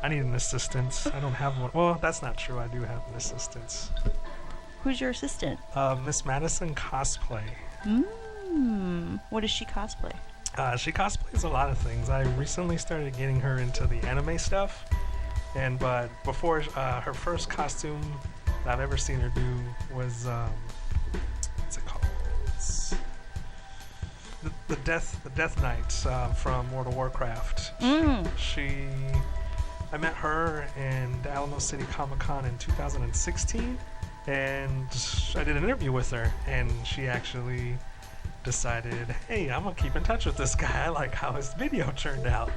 I need an assistant. I don't have one. Well, that's not true. I do have an assistant. Who's your assistant? Miss Madison Cosplay. What does she cosplay? She cosplays a lot of things. I recently started getting her into the anime stuff, but before her first costume that I've ever seen her do was what's it called? The Death Knights from World of Warcraft. I met her in Alamo City Comic Con in 2016, and I did an interview with her, and she actually decided, hey, I'm gonna keep in touch with this guy. I like how his video turned out.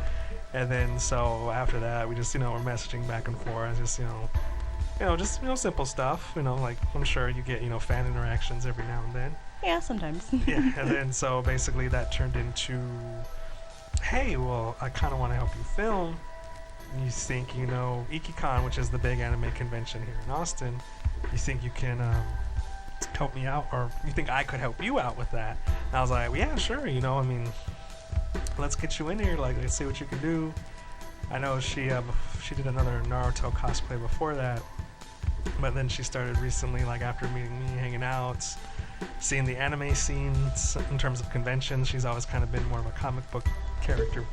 And then so after that, we just, we're messaging back and forth, just simple stuff, like I'm sure you get, fan interactions every now and then. Yeah, sometimes. Yeah, and then so basically that turned into, hey, well, I kind of want to help you film. And you think, Ikicon, which is the big anime convention here in Austin, you think you can help me out, or you think I could help you out with that? And I was like, well, yeah, sure, let's get you in here, let's see what you can do. I know she did another Naruto cosplay before that, but then she started recently, after meeting me, hanging out, seeing the anime scenes in terms of conventions. She's always kind of been more of a comic book character,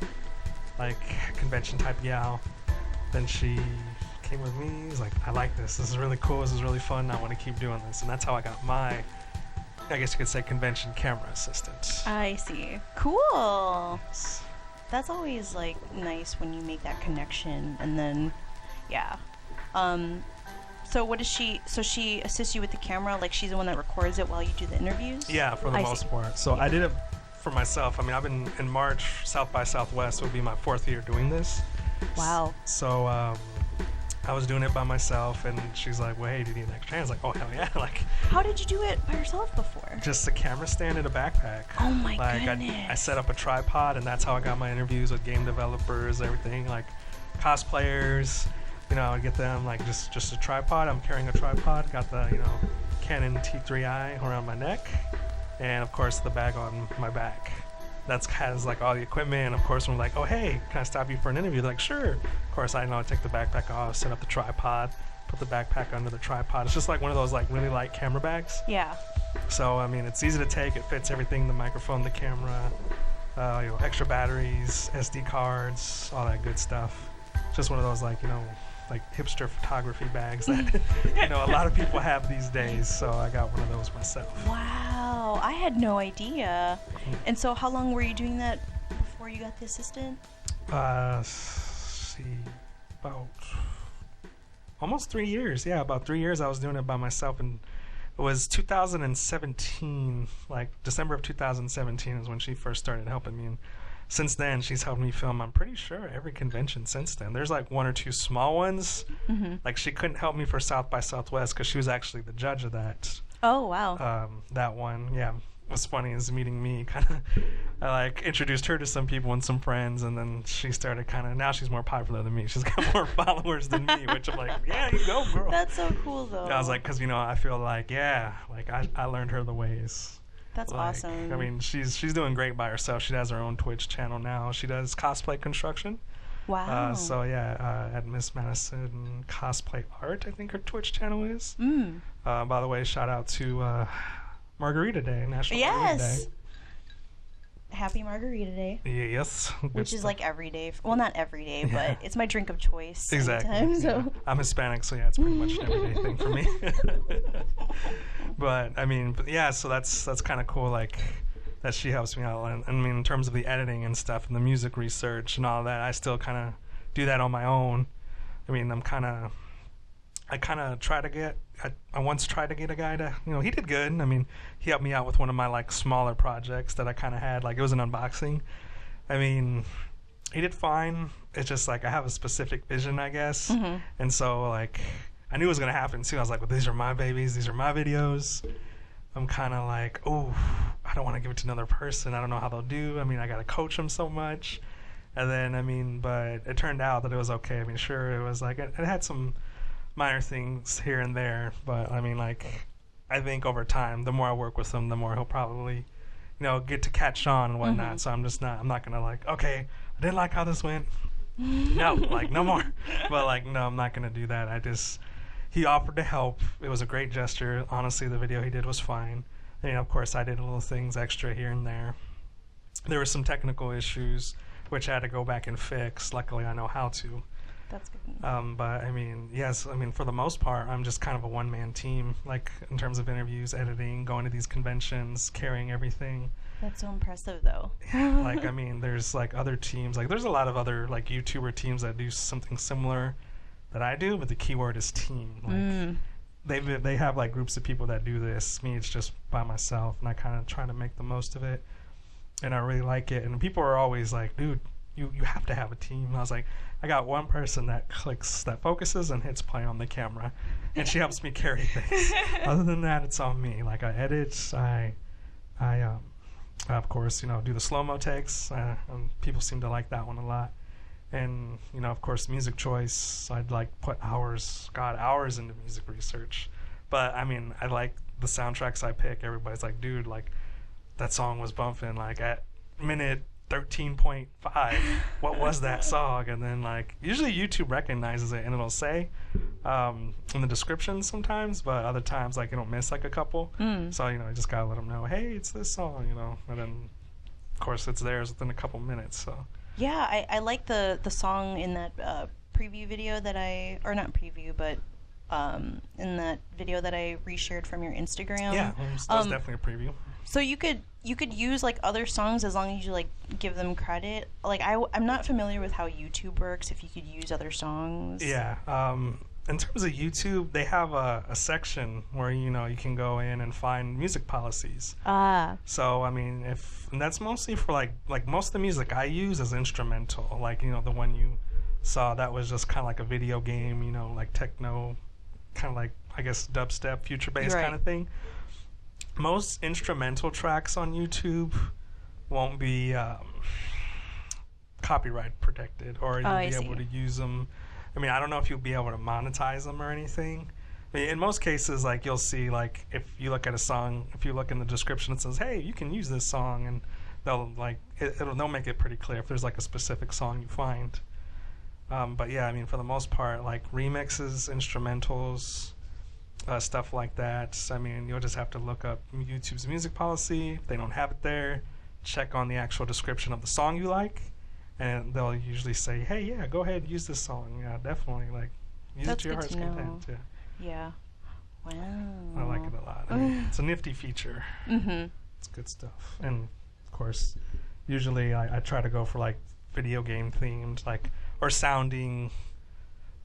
convention type gal. Then she came with me. He's like, I like this. This is really cool. This is really fun. I want to keep doing this. And that's how I got my, I guess you could say, convention camera assistant. I see. Cool. That's always nice when you make that connection. And then, yeah. So what does she? So she assists you with the camera. She's the one that records it while you do the interviews. Yeah, for the most part. So I did it for myself. I've been in March. South by Southwest would be my 4th year doing this. Wow. So I was doing it by myself, and she's like, well, hey, do you need an extra hand? I was like, oh, hell yeah. How did you do it by yourself before? Just a camera stand and a backpack. Oh my goodness. I set up a tripod, and that's how I got my interviews with game developers, everything, cosplayers. I get them just a tripod. I'm carrying a tripod. Got the Canon T3i around my neck, and of course the bag on my back. That's has all the equipment. And of course, when I'm like, oh hey, can I stop you for an interview? They're like, sure. Of course, I take the backpack off, set up the tripod, put the backpack under the tripod. It's just one of those really light camera bags. Yeah. So it's easy to take. It fits everything: the microphone, the camera, extra batteries, SD cards, all that good stuff. Just one of those hipster photography bags that a lot of people have these days. So I got one of those myself. Wow, I had no idea. And so how long were you doing that before you got the assistant? About almost 3 years. Yeah, about 3 years I was doing it by myself, and it was 2017, December of 2017 is when she first started helping me. And since then, she's helped me film, I'm pretty sure, every convention since then. There's 1 or 2 small ones. Mm-hmm. She couldn't help me for South by Southwest because she was actually the judge of that. Oh, wow. That one, yeah. What's funny is meeting me, I introduced her to some people and some friends, and then she started now she's more popular than me. She's got more followers than me, which I'm like, yeah, you go, girl. That's so cool, though. I was because, I feel I learned her the ways. That's awesome. She's doing great by herself. She has her own Twitch channel now. She does cosplay construction. Wow. At Miss Madison Cosplay Art, I think her Twitch channel is. By the way, shout out to Margarita Day, National Margarita Day. Happy Margarita Day. Yes. Which is every day. Well, not every day, but it's my drink of choice. Exactly. Anytime, so. Yeah. I'm Hispanic, so yeah, it's pretty much an everyday thing for me. But so that's kind of cool, that she helps me out. And in terms of the editing and stuff and the music research and all that, I still kind of do that on my own. I once tried to get a guy to, he did good. He helped me out with one of my smaller projects that I kind of had. It was an unboxing. He did fine. It's just I have a specific vision, I guess. Mm-hmm. And so I knew it was going to happen too. I was like, well, these are my babies. These are my videos. I'm kind of oh, I don't want to give it to another person. I don't know how they'll do. I got to coach them so much. And then, but it turned out that it was okay. Sure, it was it had some minor things here and there, but I think over time, the more I work with him, the more he'll probably, get to catch on and whatnot. Mm-hmm. So I'm not gonna okay, I didn't like how this went. no, like, no more. But, like, no, I'm not going to do that. He offered to help. It was a great gesture. Honestly, the video he did was fine. And, of course, I did little things extra here and there. There were some technical issues, which I had to go back and fix. Luckily, I know how to. That's good. But, I mean, yes, I mean, for the most part, I'm just kind of a one-man team, like, in terms of interviews, editing, going to these conventions, carrying everything. That's so impressive, though. Like, I mean, there's, like, other teams. Like, there's a lot of other, like, YouTuber teams that do something similar that I do, but the keyword is team. Like, they have, like, groups of people that do this. Me, it's just by myself, and I kind of try to make the most of it. And I really like it. And people are always like, dude, you have to have a team. And I was like, I got one person that focuses and hits play on the camera, and she helps me carry things. Other than that, it's on me. Like, I edit, I of course, you know, do the slow-mo takes, and people seem to like that one a lot. And, you know, of course, music choice, I'd like put hours into music research. But, I mean, I like the soundtracks I pick. Everybody's like, dude, like, that song was bumping, like, at minute 13.5, what was that song? And then, like, usually YouTube recognizes it, and it'll say in the description sometimes, but other times, like, it'll miss, like, a couple. So, you know, I just gotta let them know, hey, it's this song, you know. And then, of course, it's theirs within a couple minutes, so. Yeah, I like the song in that preview video that or not preview, but in that video that I reshared from your Instagram. Yeah, that was definitely a preview. So you could use, like, other songs as long as you, like, give them credit. Like, I'm not familiar with how YouTube works, if you could use other songs. Yeah. In terms of YouTube, they have a section where, you know, you can go in and find music policies. So, I mean, and that's mostly for, like most of the music I use is instrumental. Like, you know, the one you saw, that was just kind of like a video game, you know, like techno, kind of like, I guess, dubstep, future bass kind of thing. Most instrumental tracks on YouTube won't be copyright protected, or you'll be able to use them. I mean, I don't know if you'll be able to monetize them or anything. I mean, in most cases, like, you'll see, like, if you look at a song, if you look in the description, it says, hey, you can use this song, and they'll, like, they'll make it pretty clear if there's, like, a specific song you find. But yeah, I mean, for the most part, like, remixes, instrumentals, stuff like that. I mean, you'll just have to look up YouTube's music policy. If they don't have it there, check on the actual description of the song you like, and they'll usually say, hey, yeah, go ahead, use this song. Yeah, definitely. Like, use it to your heart's content. Yeah. Wow. I like it a lot. I mean, it's a nifty feature. It's good stuff. And, of course, usually I try to go for, like, video game themed, like, or sounding,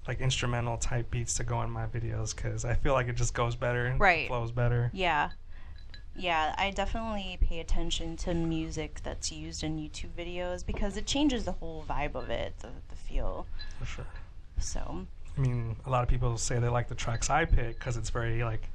like, instrumental type beats to go in my videos, because I feel like it just goes better and flows better. Yeah, I definitely pay attention to music that's used in YouTube videos, because it changes the whole vibe of it, the feel. For sure. So, I mean, a lot of people say they like the tracks I pick because it's very, like,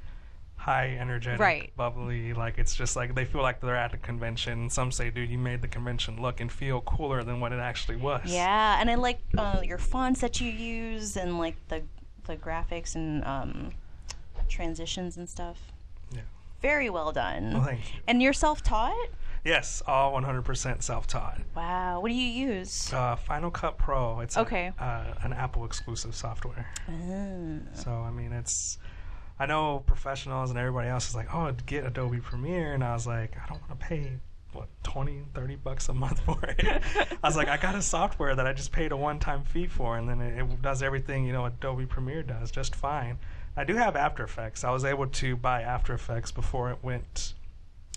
high energetic, bubbly, like, it's just like they feel like they're at a convention. Some say, dude, you made the convention look and feel cooler than what it actually was. Yeah, and I like your fonts that you use, and, like, the graphics and transitions and stuff. Yeah. Very well done. Well, thank you. And you're self-taught? Yes, all 100% self-taught. Wow. What do you use? Final Cut Pro. It's an Apple exclusive software. So, I mean, I know professionals and everybody else is like, oh, get Adobe Premiere. And I was like, I don't want to pay, what, $20-$30 a month for it. I was like, I got a software that I just paid a one-time fee for, and then it does everything, you know, Adobe Premiere does just fine. I do have After Effects. I was able to buy After Effects before it went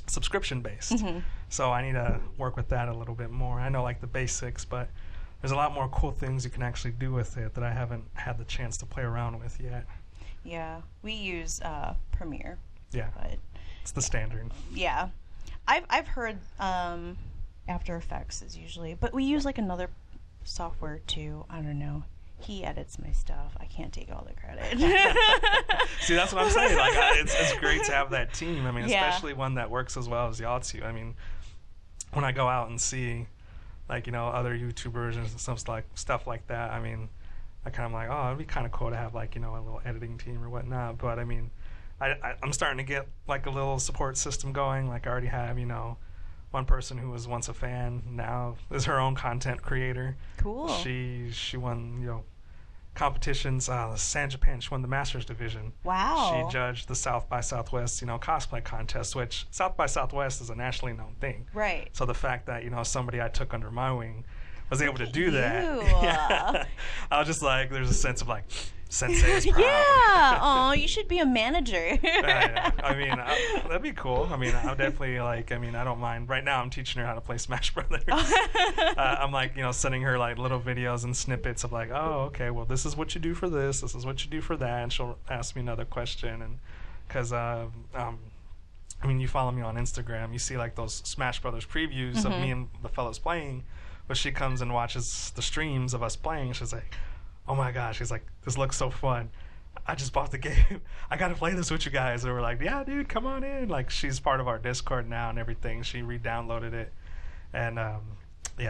subscription-based. So I need to work with that a little bit more. I know, like, the basics, but there's a lot more cool things you can actually do with it that I haven't had the chance to play around with yet. Yeah, we use Premiere. Yeah, but it's the standard. Yeah, I've heard After Effects is usually, but we use, like, another software too. I don't know. He edits my stuff. I can't take all the credit. See, that's what I'm saying. Like, it's great to have that team. I mean, especially one that works as well as y'all two. I mean, when I go out and see, like, you know, other YouTubers and stuff like that, I mean, I kind of like, oh, it'd be kind of cool to have, like, you know, a little editing team or whatnot. But I mean, I'm starting to get, like, a little support system going. Like, I already have, you know, one person who was once a fan now is her own content creator. Cool. She won competitions. San Japan. She won the Masters division. Wow. She judged the South by Southwest cosplay contest, which South by Southwest is a nationally known thing. Right. So the fact that somebody I took under my wing was able to do that, yeah. I was just like, there's a sense of like, Sensei is proud. Yeah. Oh, you should be a manager. Yeah. I mean, that'd be cool. I mean, I'm definitely I don't mind. Right now, I'm teaching her how to play Smash Brothers. I'm like, sending her like little videos and snippets of like, oh, okay, well, this is what you do for this. This is what you do for that. And she'll ask me another question. And because, you follow me on Instagram, you see like those Smash Brothers previews of me and the fellows playing. But she comes and watches the streams of us playing. She's like, oh my gosh, she's like, this looks so fun. I just bought the game. I got to play this with you guys. And we're like, yeah, dude, come on in. Like, she's part of our Discord now and everything. She re-downloaded it. And,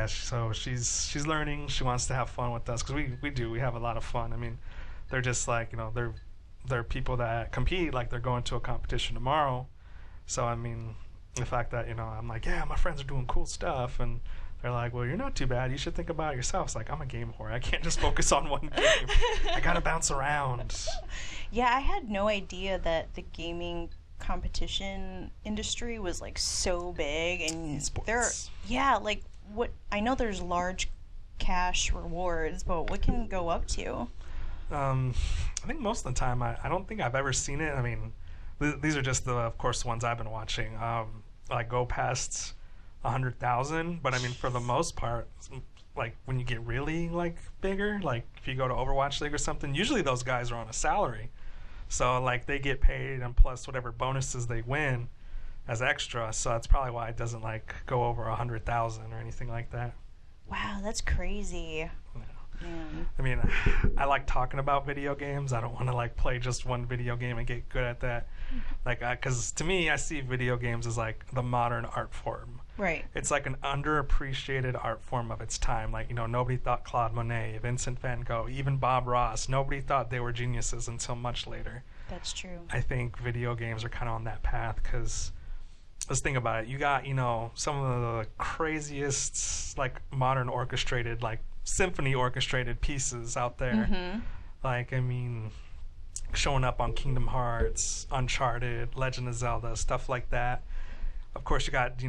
so she's learning. She wants to have fun with us because we have a lot of fun. I mean, they're just like, they're people that compete like they're going to a competition tomorrow. So, I mean, the fact that, I'm like, yeah, my friends are doing cool stuff. And they're like, well, you're not too bad. You should think about it yourself. It's like, I'm a game whore. I can't just focus on one game. I got to bounce around. Yeah, I had no idea that the gaming competition industry was like so big. And I know there's large cash rewards, but what can it go up to? I think most of the time, I don't think I've ever seen it. I mean, these are just of course, the ones I've been watching. Like go past 100,000, but I mean, for the most part, like when you get really like bigger, like if you go to Overwatch League or something, usually those guys are on a salary, so like they get paid and plus whatever bonuses they win as extra. So that's probably why it doesn't like go over 100,000 or anything like that. Wow, that's crazy. Yeah. Man. I mean, I like talking about video games. I don't want to like play just one video game and get good at that. Like, because to me, I see video games as like the modern art form. Right. It's like an underappreciated art form of its time. Like, nobody thought Claude Monet, Vincent van Gogh, even Bob Ross. Nobody thought they were geniuses until much later. That's true. I think video games are kind of on that path because let's think about it. You got, some of the craziest, like, modern orchestrated, like, symphony orchestrated pieces out there. Like, I mean, showing up on Kingdom Hearts, Uncharted, Legend of Zelda, stuff like that. Of course, you got,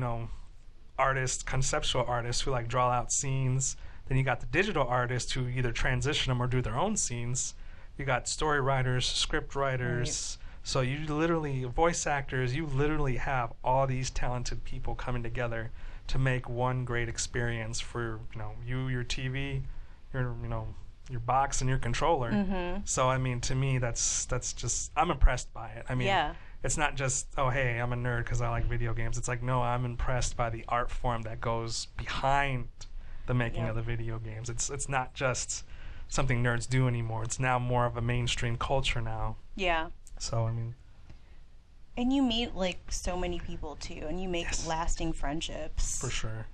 artists, conceptual artists who like draw out scenes. Then you got the digital artists who either transition them or do their own scenes. You got story writers, script writers. Right. So you literally, voice actors, you literally have all these talented people coming together to make one great experience for, your TV, your box and your controller. So, I mean, to me, that's just, I'm impressed by it. I mean, it's not just, oh, hey, I'm a nerd because I like video games. It's like, no, I'm impressed by the art form that goes behind the making of the video games. It's not just something nerds do anymore. It's now more of a mainstream culture now. Yeah. So, I mean. And you meet, like, so many people, too, and you make lasting friendships. For sure.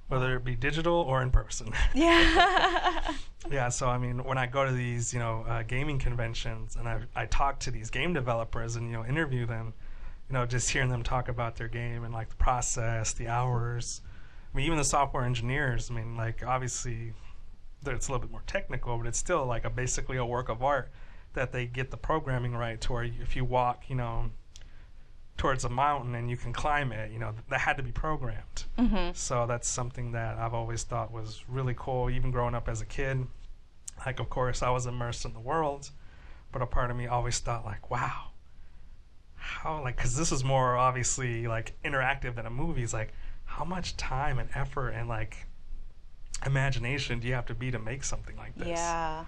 Whether it be digital or in person. Yeah. Yeah, so, I mean, when I go to these, gaming conventions and I talk to these game developers and, interview them, just hearing them talk about their game and, like, the process, the hours. I mean, even the software engineers, I mean, like, obviously, it's a little bit more technical, but it's still, like, basically a work of art that they get the programming right to where if you walk, towards a mountain and you can climb it, that had to be programmed. So that's something that I've always thought was really cool, even growing up as a kid. Like, of course, I was immersed in the world, but a part of me always thought, like, wow, how, like, because this is more obviously, like, interactive than a movie. It's like, how much time and effort and, like, imagination do you have to be to make something like this? Yeah.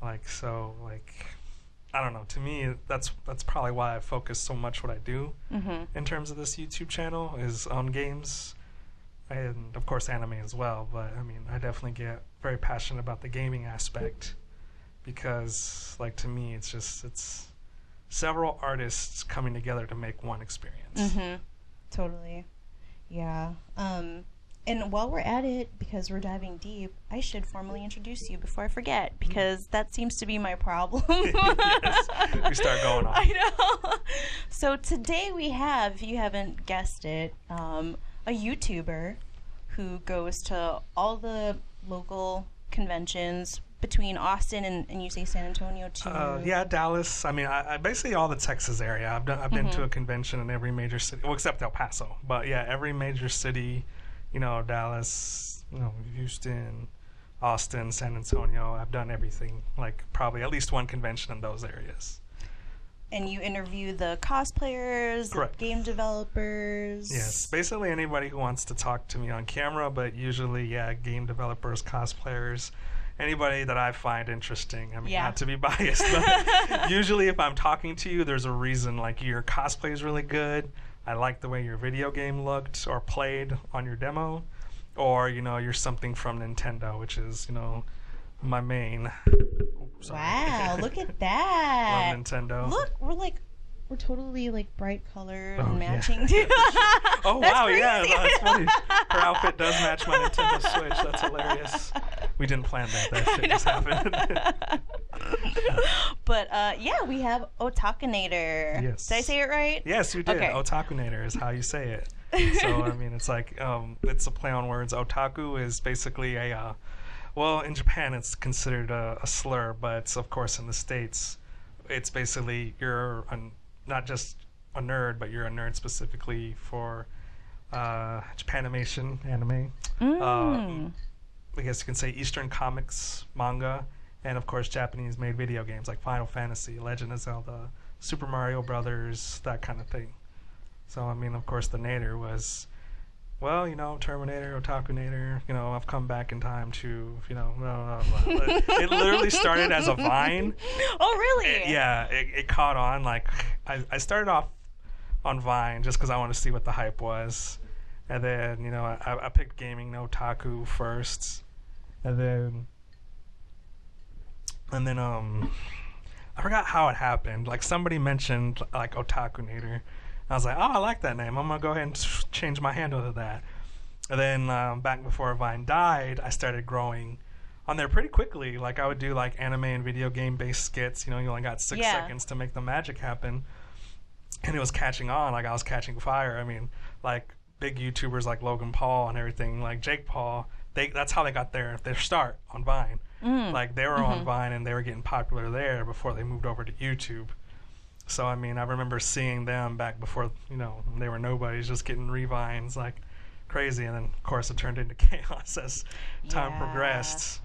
Like, so, like, I don't know. To me, that's probably why I focus so much what I do in terms of this YouTube channel is on games and, of course, anime as well. But, I mean, I definitely get very passionate about the gaming aspect because, like, to me, it's several artists coming together to make one experience. Totally. Yeah. And while we're at it, because we're diving deep, I should formally introduce you before I forget, because that seems to be my problem. Yes, we start going on. I know. So today we have, if you haven't guessed it, a YouTuber who goes to all the local conventions between Austin and you say San Antonio too. Yeah, Dallas. I mean, I basically all the Texas area. I've been to a convention in every major city, well, except El Paso. But yeah, every major city, Dallas, Houston, Austin, San Antonio. I've done everything, like probably at least one convention in those areas. And you interview the cosplayers, Correct. the game developers. Yes, basically anybody who wants to talk to me on camera, but usually, game developers, cosplayers, anybody that I find interesting. I mean, not to be biased, but usually if I'm talking to you, there's a reason. Like, your cosplay is really good. I like the way your video game looked or played on your demo. Or, you're something from Nintendo, which is, my main. Wow, look at that. Love Nintendo. Look, we're totally like bright colors and matching. Oh, wow, crazy. Yeah, that's funny. Her outfit does match my Nintendo Switch. That's hilarious. We didn't plan that. That shit just happened. But we have Otakunater. Yes. Did I say it right? Yes, you did. Okay. Otakunater is how you say it. So, I mean, it's like, it's a play on words. Otaku is basically in Japan it's considered a slur, but of course in the States it's basically you're not just a nerd, but you're a nerd specifically for Japanimation, anime. I guess you can say Eastern comics, manga, and of course Japanese-made video games like Final Fantasy, Legend of Zelda, Super Mario Brothers, that kind of thing. So, I mean, of course, the Nader was, Terminator, Otakunater, I've come back in time to, blah, blah, blah. It literally started as a Vine. Oh, really? It caught on. Like, I started off on Vine just because I wanted to see what the hype was. And then, I picked gaming otaku first. And then I forgot how it happened. Like, somebody mentioned, like, Otakunater. I was like, I like that name. I'm going to go ahead and change my handle to that. And then back before Vine died, I started growing on there pretty quickly. Like, I would do, like, anime and video game-based skits. You only got 6 seconds to make the magic happen. And it was catching on. Like, I was catching fire. I mean, like, big YouTubers like Logan Paul and everything, like Jake Paul, that's how they got their start on Vine. Like, they were on Vine and they were getting popular there before they moved over to YouTube. So, I mean, I remember seeing them back before, they were nobodies, just getting revines like crazy. And then, of course, it turned into chaos as time progressed.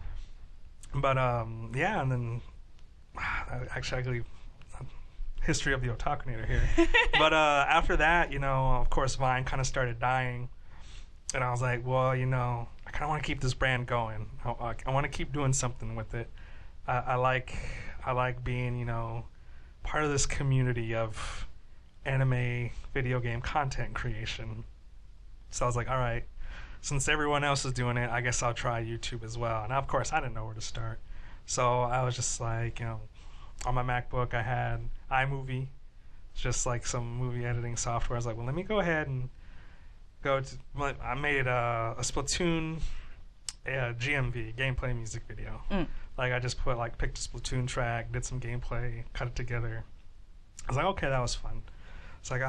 But, and then, actually, history of the Otakunater here. But after that, of course, Vine kind of started dying. And I was like, well, I kind of want to keep this brand going. I want to keep doing something with it. I like being, part of this community of anime video game content creation. So I was like, all right, since everyone else is doing it, I guess I'll try YouTube as well. And of course, I didn't know where to start. So I was just like, on my MacBook, I had iMovie, just like some movie editing software. I was like, well, let me go ahead and I made a Splatoon GMV, gameplay music video. Like, I just picked a Splatoon track, did some gameplay, cut it together. I was like, okay, that was fun. It's like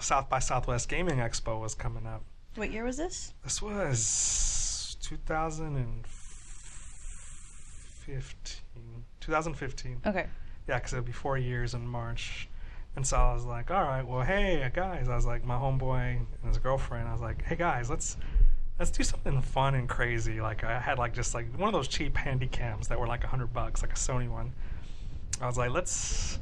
South by Southwest Gaming Expo was coming up. What year was this? This was 2015. Okay. Yeah, because it would be 4 years in March. And so I was like, all right, well, hey, guys. I was like, my homeboy and his girlfriend, I was like, hey, guys, let's do something fun and crazy. Like, I had just one of those cheap handy cams that were like $100, like a Sony one. I was like, let's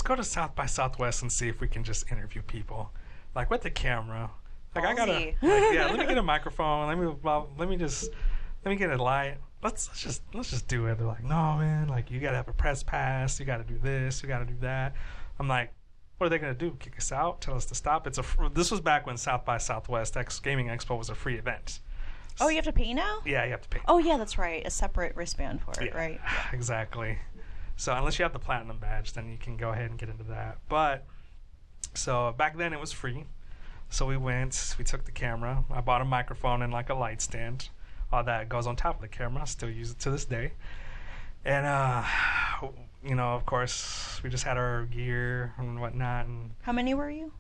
go to South by Southwest and see if we can just interview people, like, with the camera. Like, I gotta, let me get a microphone. Let me get a light. Let's just do it. They're like, no, man. Like, you gotta have a press pass. You gotta do this. You gotta do that. I'm like, what are they gonna do? Kick us out? Tell us to stop? This was back when South by Southwest Gaming Expo was a free event. Oh, you have to pay now? Yeah, you have to pay. Oh, yeah, that's right. A separate wristband for it, right? Yeah. Exactly. So unless you have the platinum badge, then you can go ahead and get into that. But so back then it was free. So we took the camera. I bought a microphone and like a light stand. All that goes on top of the camera. I still use it to this day. And of course, we just had our gear and whatnot. And how many were you?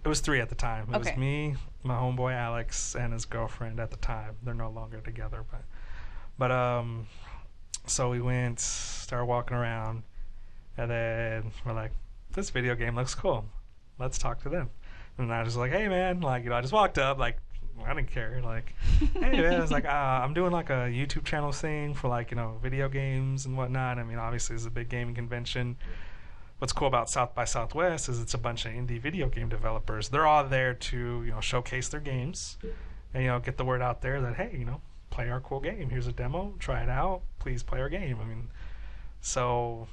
It was 3 at the time. It was Okay. me, my homeboy Alex, and his girlfriend at the time. They're no longer together, but so we went, started walking around, and then we're like, this video game looks cool. Let's talk to them. And I was like, hey man, like, I just walked up, like, I didn't care, like, hey man, I was like, I'm doing like a YouTube channel thing for like, video games and whatnot. I mean, obviously it's a big gaming convention. What's cool about South by Southwest is it's a bunch of indie video game developers. They're all there to, showcase their games and, get the word out there that, hey, play our cool game. Here's a demo, try it out, please play our game. I mean, so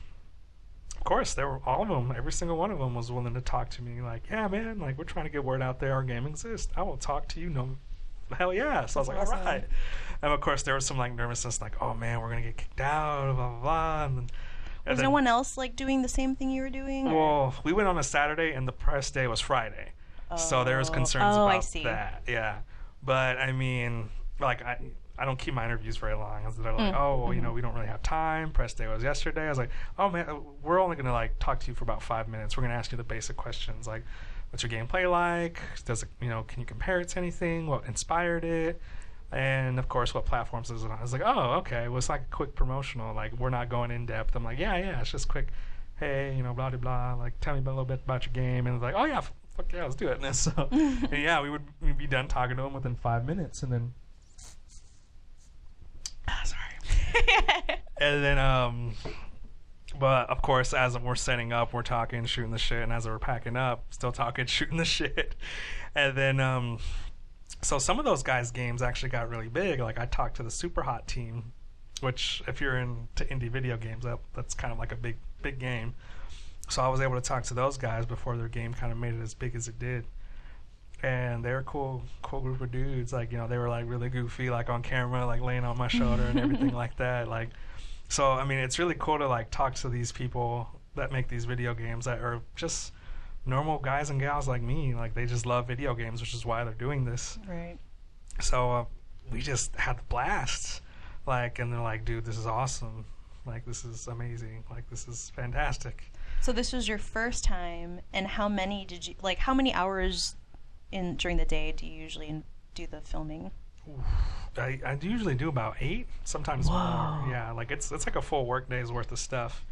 of course, there were all of them. Every single one of them was willing to talk to me. Like, yeah, man, like we're trying to get word out there. Our game exists. I will talk to you. No, hell yeah. So I was like, awesome. all right. And of course, there was some like nervousness, like, oh man, we're gonna get kicked out, blah blah blah. And Was then, no one else like doing the same thing you were doing? or- well, we went on a Saturday, and the press day was Friday, so there was concerns Oh, I about see. that. Yeah, but I mean, like I don't keep my interviews very long. They're like, we don't really have time. Press day was yesterday. I was like, oh man, we're only gonna like talk to you for about 5 minutes. We're gonna ask you the basic questions like, what's your gameplay like? Does it, can you compare it to anything? What inspired it? And of course, what platforms is it on? I was like, oh, okay. Well, it's like a quick promotional. Like, we're not going in depth. I'm like, yeah, it's just quick. Hey, blah blah blah. Like, tell me a little bit about your game. And it's like, oh yeah, fuck yeah, let's do it. And so, and yeah, we'd be done talking to them within 5 minutes, and then. Sorry. And then, but of course, as we're setting up, we're talking, shooting the shit, and as we're packing up, still talking, shooting the shit. And then, so some of those guys' games actually got really big. Like, I talked to the Super Hot team, which, if you're into indie video games, that's kind of like a big game. So I was able to talk to those guys before their game kind of made it as big as it did. And they're a cool group of dudes. Like, they were like really goofy, like on camera, like laying on my shoulder and everything like that. Like, so I mean, it's really cool to like talk to these people that make these video games that are just normal guys and gals like me. Like, they just love video games, which is why they're doing this. Right. So we just had a blast. Like, and they're like, dude, this is awesome. Like, this is amazing. Like, this is fantastic. So this was your first time, and how many hours during the day do you usually do the filming? I usually do about 8, sometimes more. Yeah, like it's like a full work day's worth of stuff.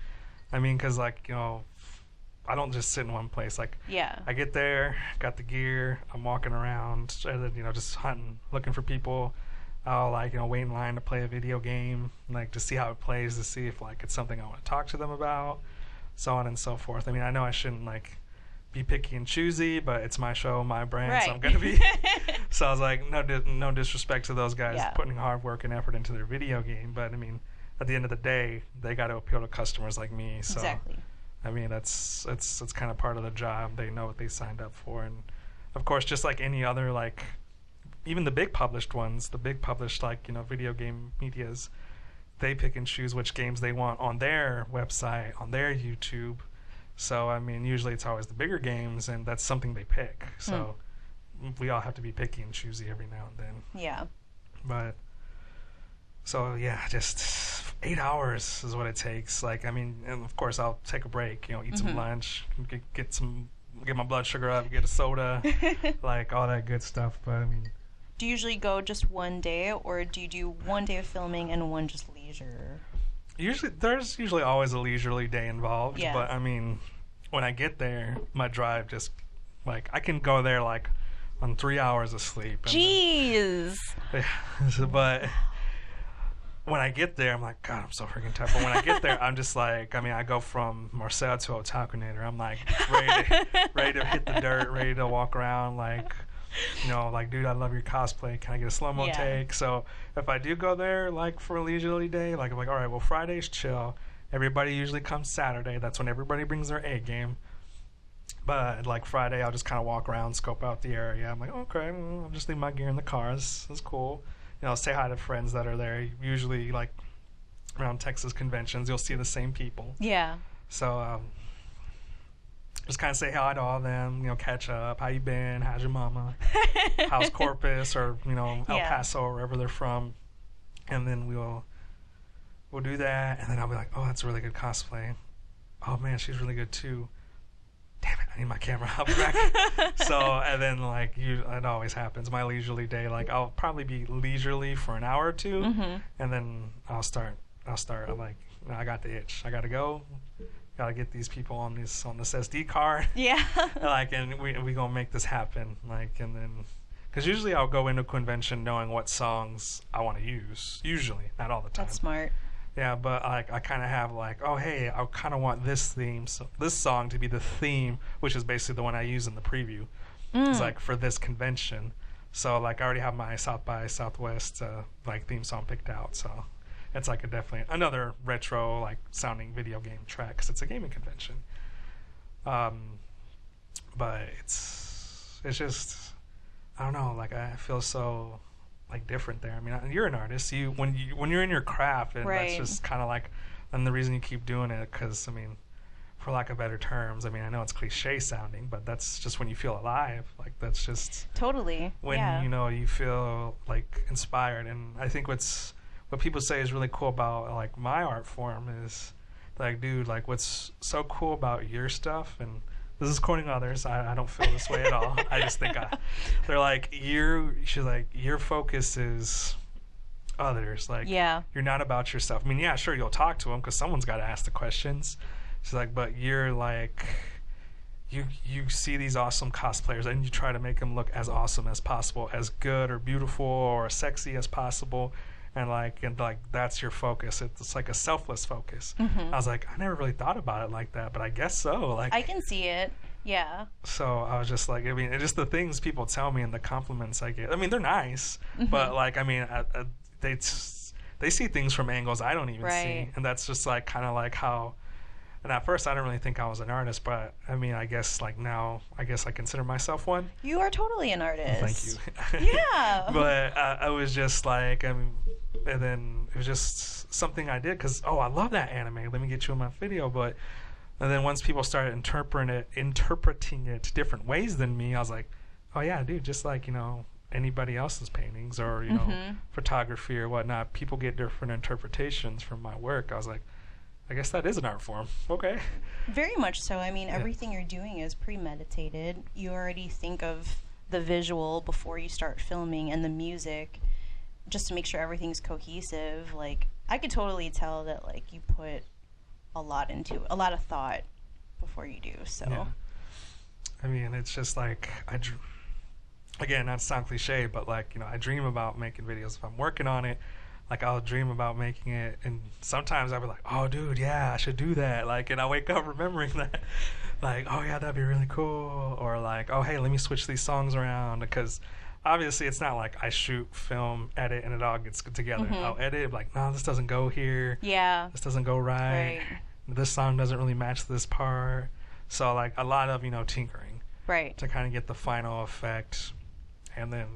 I mean, because like, I don't just sit in one place. Like, Yeah. I get there, got the gear, I'm walking around, and then, just hunting, looking for people. I'll like, wait in line to play a video game, like to see how it plays, to see if like it's something I want to talk to them about, so on and so forth. I mean, I know I shouldn't like be picky and choosy, but it's my show, my brand, so I'm gonna be. So I was like, no disrespect to those guys putting hard work and effort into their video game, but I mean, at the end of the day, they got to appeal to customers like me. So Exactly. I mean, it's kind of part of the job. They know what they signed up for, and of course, just like any other, like even the big published ones, like video game medias, they pick and choose which games they want on their website, on their YouTube. So I mean, usually it's always the bigger games, and that's something they pick. So we all have to be picky and choosy every now and then. Yeah. But so yeah, just 8 hours is what it takes. Like, I mean, and of course I'll take a break, eat some lunch, get my blood sugar up, get a soda, like all that good stuff. But I mean, Do you usually go just one day, or do you do one day of filming and one just leisure? There's usually always a leisurely day involved. Yeah. But I mean, when I get there, my drive just like I can go there like on 3 hours of sleep. Jeez. But when I get there, I'm like, God, I'm so freaking tired. But when I get there, I'm just like, I mean, I go from Marcel to Otakunater. I'm like ready to hit the dirt, ready to walk around, like, like, dude, I love your cosplay. Can I get a slow-mo take? So if I do go there, like, for a leisurely day, like, I'm like, all right, well, Friday's chill. Everybody usually comes Saturday. That's when everybody brings their A game. But, like, Friday, I'll just kind of walk around, scope out the area. I'm like, okay, well, I'll just leave my gear in the car. This is cool. Say hi to friends that are there. Usually, like, around Texas conventions, you'll see the same people. Yeah. So, just kind of say hi to all of them, catch up. How you been? How's your mama? How's Corpus or, El Paso, or wherever they're from. And then we'll do that. And then I'll be like, oh, that's a really good cosplay. Oh, man, she's really good, too. damn it, I need my camera. I'll be back. So, and then like it always happens. My leisurely day, like I'll probably be leisurely for an hour or two, and then I'll start. I'm like, I got the itch. I gotta go. Gotta get these people on this SD card. Yeah. Like, and we gonna make this happen. Like, and then, because usually I'll go into a convention knowing what songs I want to use. Usually, not all the time. That's smart. Yeah, but like I kind of have like, oh hey, I kind of want this theme, so this song to be the theme, which is basically the one I use in the preview. It's like for this convention. So like I already have my South by Southwest like theme song picked out. So it's like definitely another retro like sounding video game track because it's a gaming convention. But it's just I don't know, like I feel so like different there. I mean, you're an artist. When you're in your craft, and right. that's just kind of like, and the reason you keep doing it, because I mean, for lack of better terms, I mean, I know it's cliche sounding, but that's just when you feel alive. Like that's just totally when you feel like inspired. And I think what people say is really cool about like my art form is like, dude, like what's so cool about your stuff, and this is quoting others. I don't feel this way at all. I just think they're like, she's like, your focus is others. Like, you're not about yourself. I mean, yeah, sure, you'll talk to them because someone's got to ask the questions. She's like, but you're like, you see these awesome cosplayers and you try to make them look as awesome as possible, as good or beautiful or sexy as possible. And like that's your focus. It's like a selfless focus. I was like, I never really thought about it like that, but I guess so. Like I can see it. Yeah. So I was just like, I mean, it's just the things people tell me and the compliments I get. I mean, they're nice, but like, I mean, they see things from angles I don't even see, and that's just like kind of like how. And at first, I didn't really think I was an artist, but I mean, I guess like now, I guess I consider myself one. You are totally an artist. Thank you. Yeah. But I was just like, I mean, and then it was just something I did because, I love that anime. Let me get you in my video. And then once people started interpreting it different ways than me, I was like, oh yeah, dude, just like, anybody else's paintings or, photography or whatnot, people get different interpretations from my work. I was like, I guess that is an art form. Okay. Very much so. I mean, everything you're doing is premeditated. You already think of the visual before you start filming and the music just to make sure everything's cohesive. Like, I could totally tell that, like, you put a lot of thought before you do, so. Yeah. I mean, it's just like, again, not to sound cliche, but like, I dream about making videos. If I'm working on it, like I'll dream about making it, and sometimes I'll be like, oh dude, yeah, I should do that. Like, and I wake up remembering that, like, oh yeah, that'd be really cool. Or like, oh hey, let me switch these songs around, because obviously it's not like I shoot, film, edit, and it all gets together. I'll edit, like, no, this doesn't go here. Yeah. This doesn't go right. This song doesn't really match this part. So like a lot of, tinkering. Right. To kind of get the final effect. And then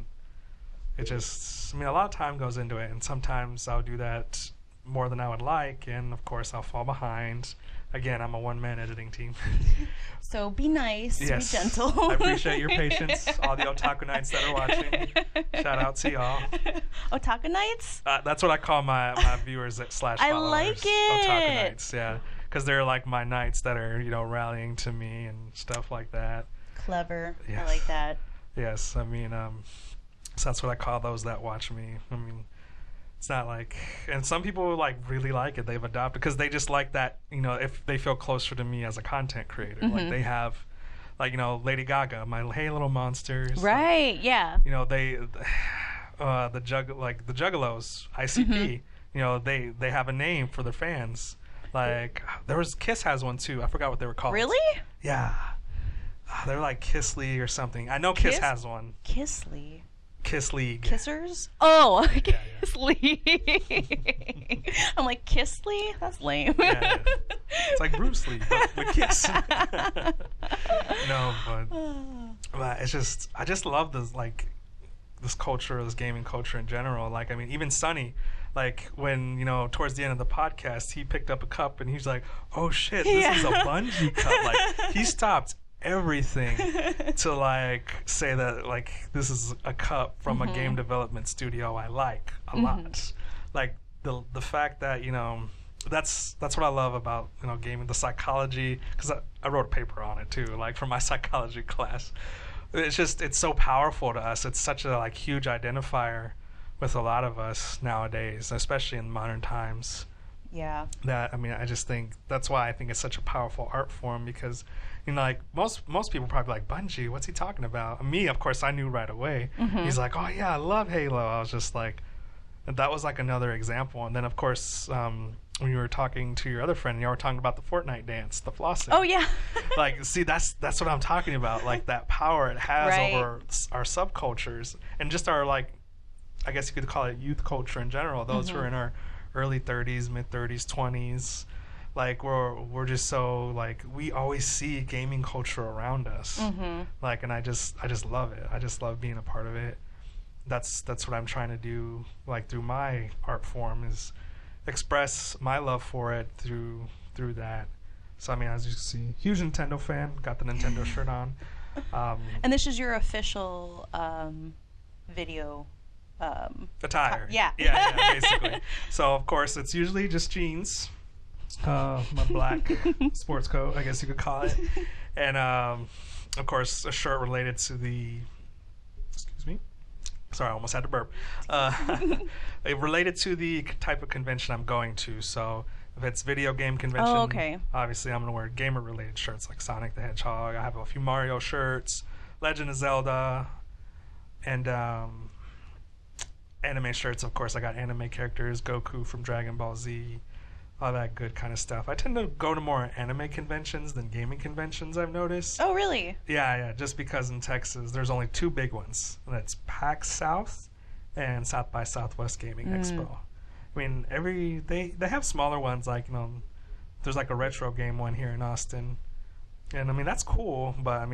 it just, a lot of time goes into it, and sometimes I'll do that more than I would like, and of course I'll fall behind. Again, I'm a one-man editing team. So be nice, yes. Be gentle. I appreciate your patience, all the Otakunites that are watching. Shout out to y'all. Otakunites? That's what I call my viewers / followers. I like it. Otakunites, yeah. Because they're like my knights that are, rallying to me and stuff like that. Clever. Yes. I like that. Yes, so that's what I call those that watch me. It's not like, and some people like really like it. They've adopted because they just like that. If they feel closer to me as a content creator, like they have, like Lady Gaga, my Hey Little Monsters. Right. Yeah. They, the Juggalos, ICP. They have a name for their fans. Like there was Kiss has one too. I forgot what they were called. Really? Yeah. They're like Kiss League or something. I know Kiss has one. Kiss League. Kiss League. Kissers? Oh, yeah. Kiss League. I'm like, Kiss League? That's lame. Yeah. It's like Bruce Lee, but with Kiss. No, but it's just, I just love this culture, this gaming culture in general. Like, even Sonny, like when, towards the end of the podcast, he picked up a cup and he's like, oh shit, this is a bungee cup. Like, he stopped everything to like say that like this is a cup from a game development studio I like a lot. Like the fact that that's what I love about gaming, the psychology, because I wrote a paper on it too, like for my psychology class. It's so powerful to us. It's such a huge identifier with a lot of us nowadays, especially in modern times. Yeah. That I just think that's why I think it's such a powerful art form, because most people probably like, Bungie, what's he talking about? Me, of course, I knew right away. He's like, oh yeah, I love Halo. I was just like, that was another example. And then of course, when you were talking to your other friend, you were talking about the Fortnite dance, the flossing. Oh yeah. See, that's what I'm talking about. That power it has over our subcultures and just our I guess you could call it youth culture in general. Those who are in our early 30s, mid 30s, 20s. We're just so we always see gaming culture around us. And I just love it. I just love being a part of it. That's what I'm trying to do through my art form, is express my love for it through that. So as you can see, huge Nintendo fan, got the Nintendo shirt on. And this is your official video attire. Yeah, basically. So of course it's usually just jeans, my black sports coat, I guess you could call it, and of course a shirt related to the, excuse me, sorry, I almost had to burp, related to the type of convention I'm going to. So if it's video game convention, obviously I'm going to wear gamer related shirts like Sonic the Hedgehog. I have a few Mario shirts, Legend of Zelda, and anime shirts. Of course I got anime characters, Goku from Dragon Ball Z, all that good kind of stuff. I tend to go to more anime conventions than gaming conventions, I've noticed. Oh really? Yeah, just because in Texas there's only two big ones, and that's PAX South and South by Southwest Gaming Expo. They have smaller ones, there's a retro game one here in Austin, and that's cool, but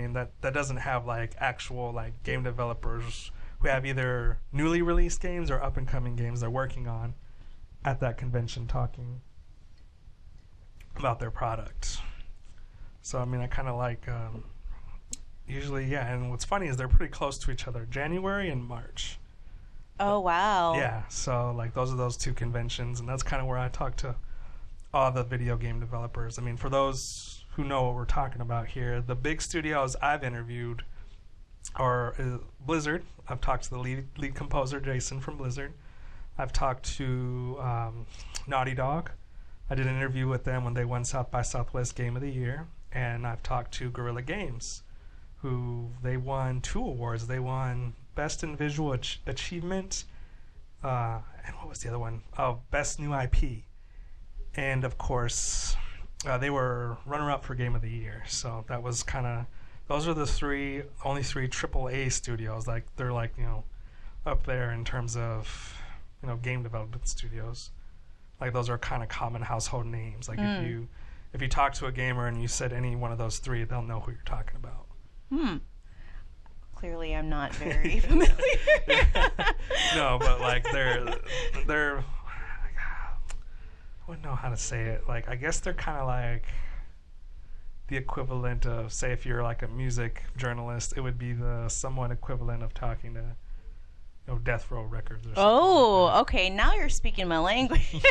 that doesn't have actual game developers who have either newly released games or up-and-coming games they're working on at that convention talking about their product. So, I kind of usually, yeah, and what's funny is they're pretty close to each other, January and March. Oh, wow. Yeah, so, those are those two conventions, and that's kind of where I talk to all the video game developers. For those who know what we're talking about here, the big studios I've interviewed are Blizzard. I've talked to the lead composer, Jason, from Blizzard. I've talked to Naughty Dog. I did an interview with them when they won South by Southwest Game of the Year. And I've talked to Guerrilla Games, who they won 2 awards. They won Best in Visual Achievement, and what was the other one? Oh, Best New IP. And, of course, they were runner-up for Game of the Year. So that was kind of... Those are the only three AAA studios. They're up there in terms of game development studios. Those are kind of common household names. If you talk to a gamer and you said any one of those three, they'll know who you're talking about. Clearly, I'm not very familiar. No, but they're. I wouldn't know how to say it. I guess they're kind of the equivalent of, say, if you're a music journalist, it would be the somewhat equivalent of talking to Death Row Records or something. Oh, okay. Now you're speaking my language.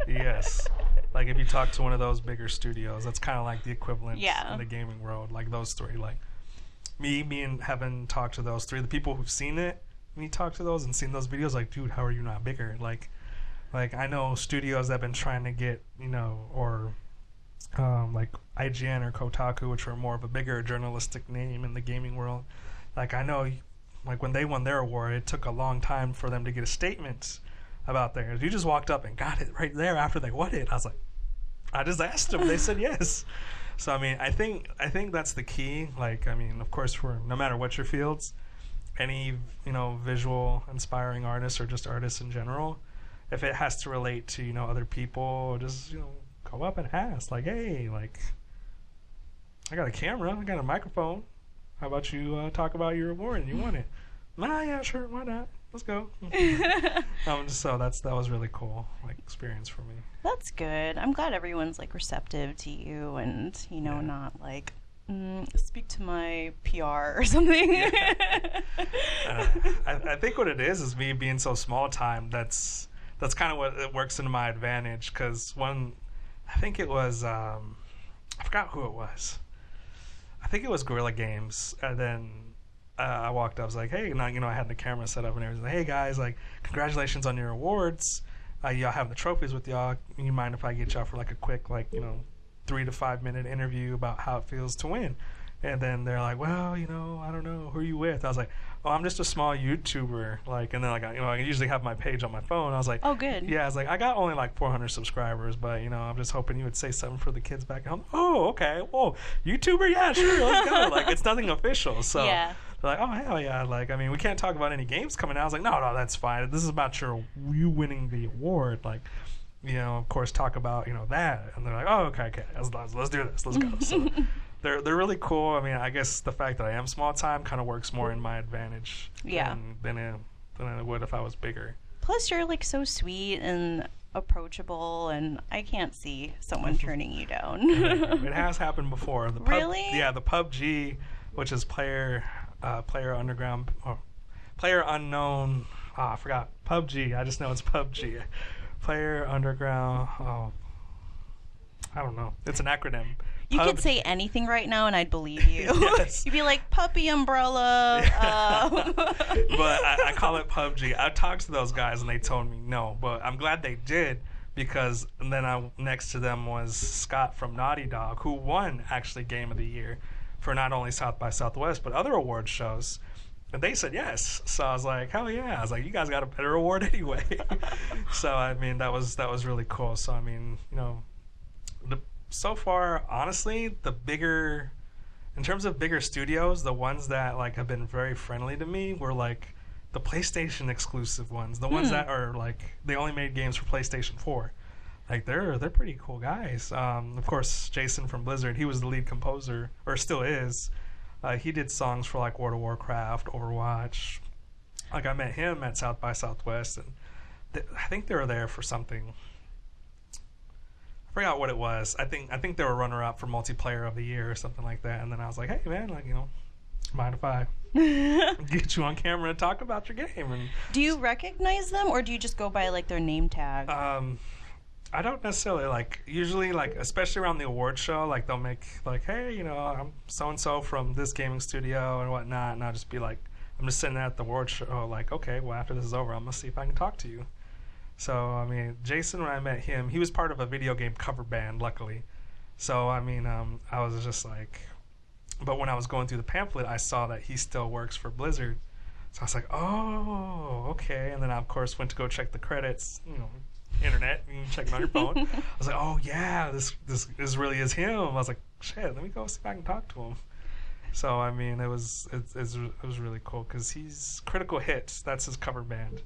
Yes. If you talk to one of those bigger studios, that's kind of the equivalent in the gaming world. Those three. Me and having talked to those three, the people who've seen it, when you talk to those and seen those videos, dude, how are you not bigger? I know studios that have been trying to get, or IGN or Kotaku, which are more of a bigger journalistic name in the gaming world. I know, when they won their award, it took a long time for them to get a statement about theirs. You just walked up and got it right there after they won it. I was I just asked them. They said yes. So, I think that's the key. Of course, for no matter what your fields, any, visual inspiring artists or just artists in general, if it has to relate to, other people, just, go up and ask, hey, I got a camera, I got a microphone. How about you talk about your award and you won it? Yeah, sure, why not? Let's go. So that was really cool, experience for me. That's good. I'm glad everyone's receptive to you and not speak to my PR or something. I think what it is me being so small time. That's that's kind of what it works into my advantage. Because I think it was, I forgot who it was. I think it was Guerrilla Games. And then I walked up, I was like, hey, I had the camera set up and everything. Like, hey guys, like, congratulations on your awards. Y'all have the trophies with y'all. You mind if I get y'all for like a quick, like, 3 to 5 minute interview about how it feels to win? And then they're like, well, I don't know, who are you with? I was like, oh, I'm just a small YouTuber. Like, and then like, I usually have my page on my phone. I was like, oh, good. Yeah, I was like, I got only like 400 subscribers, but I'm just hoping you would say something for the kids back at home. Oh, okay. Whoa, YouTuber? Yeah, sure, let's go. Like, it's nothing official. So yeah. They're like, oh, hell yeah. Like, I mean, we can't talk about any games coming out. I was like, no, that's fine. This is about you winning the award. Like, of course, talk about, that. And they're like, oh, okay. Let's do this. Let's go. So they're really cool. I mean, I guess the fact that I am small time kind of works more in my advantage than it would if I was bigger. Plus, you're like so sweet and approachable, and I can't see someone turning you down. It has happened before. Really? Yeah, the PUBG, which is player underground or player unknown. Oh, I forgot. PUBG. I just know it's PUBG. Player underground. Oh, I don't know. It's an acronym. You could say anything right now and I'd believe you. Yes. You'd be like, puppy umbrella. But I call it PUBG. I talked to those guys and they told me no. But I'm glad they did, because then next to them was Scott from Naughty Dog, who won actually Game of the Year for not only South by Southwest, but other award shows. And they said yes. So I was like, hell yeah. I was like, you guys got a better award anyway. So, I mean, that was really cool. So, I mean, so far, honestly, in terms of bigger studios, the ones that like have been very friendly to me were like the PlayStation exclusive ones, the ones that are like they only made games for PlayStation 4. Like they're pretty cool guys. Of course, Jason from Blizzard, he was the lead composer, or still is. He did songs for like World of Warcraft, Overwatch. Like I met him at South by Southwest, and I think they were there for something. I forgot what it was. I think they were runner-up for multiplayer of the year or something like that. And then I was like, hey man, like mind if I get you on camera and talk about your game? And do you recognize them, or do you just go by like their name tag? I don't necessarily usually especially around the award show, like they'll make like, hey, I'm so and so from this gaming studio and whatnot, and I'll just be like, I'm just sitting at the award show, like, okay, well after this is over, I'm gonna see if I can talk to you. So I mean, Jason, when I met him, he was part of a video game cover band, luckily. So I mean, I was just like, but when I was going through the pamphlet, I saw that he still works for Blizzard. So I was like, oh, okay. And then I of course went to go check the credits, internet, you can check it on your phone. I was like, oh yeah, this really is him. I was like, shit, let me go see if I can talk to him. So I mean, it was really cool because he's Critical Hits. That's his cover band.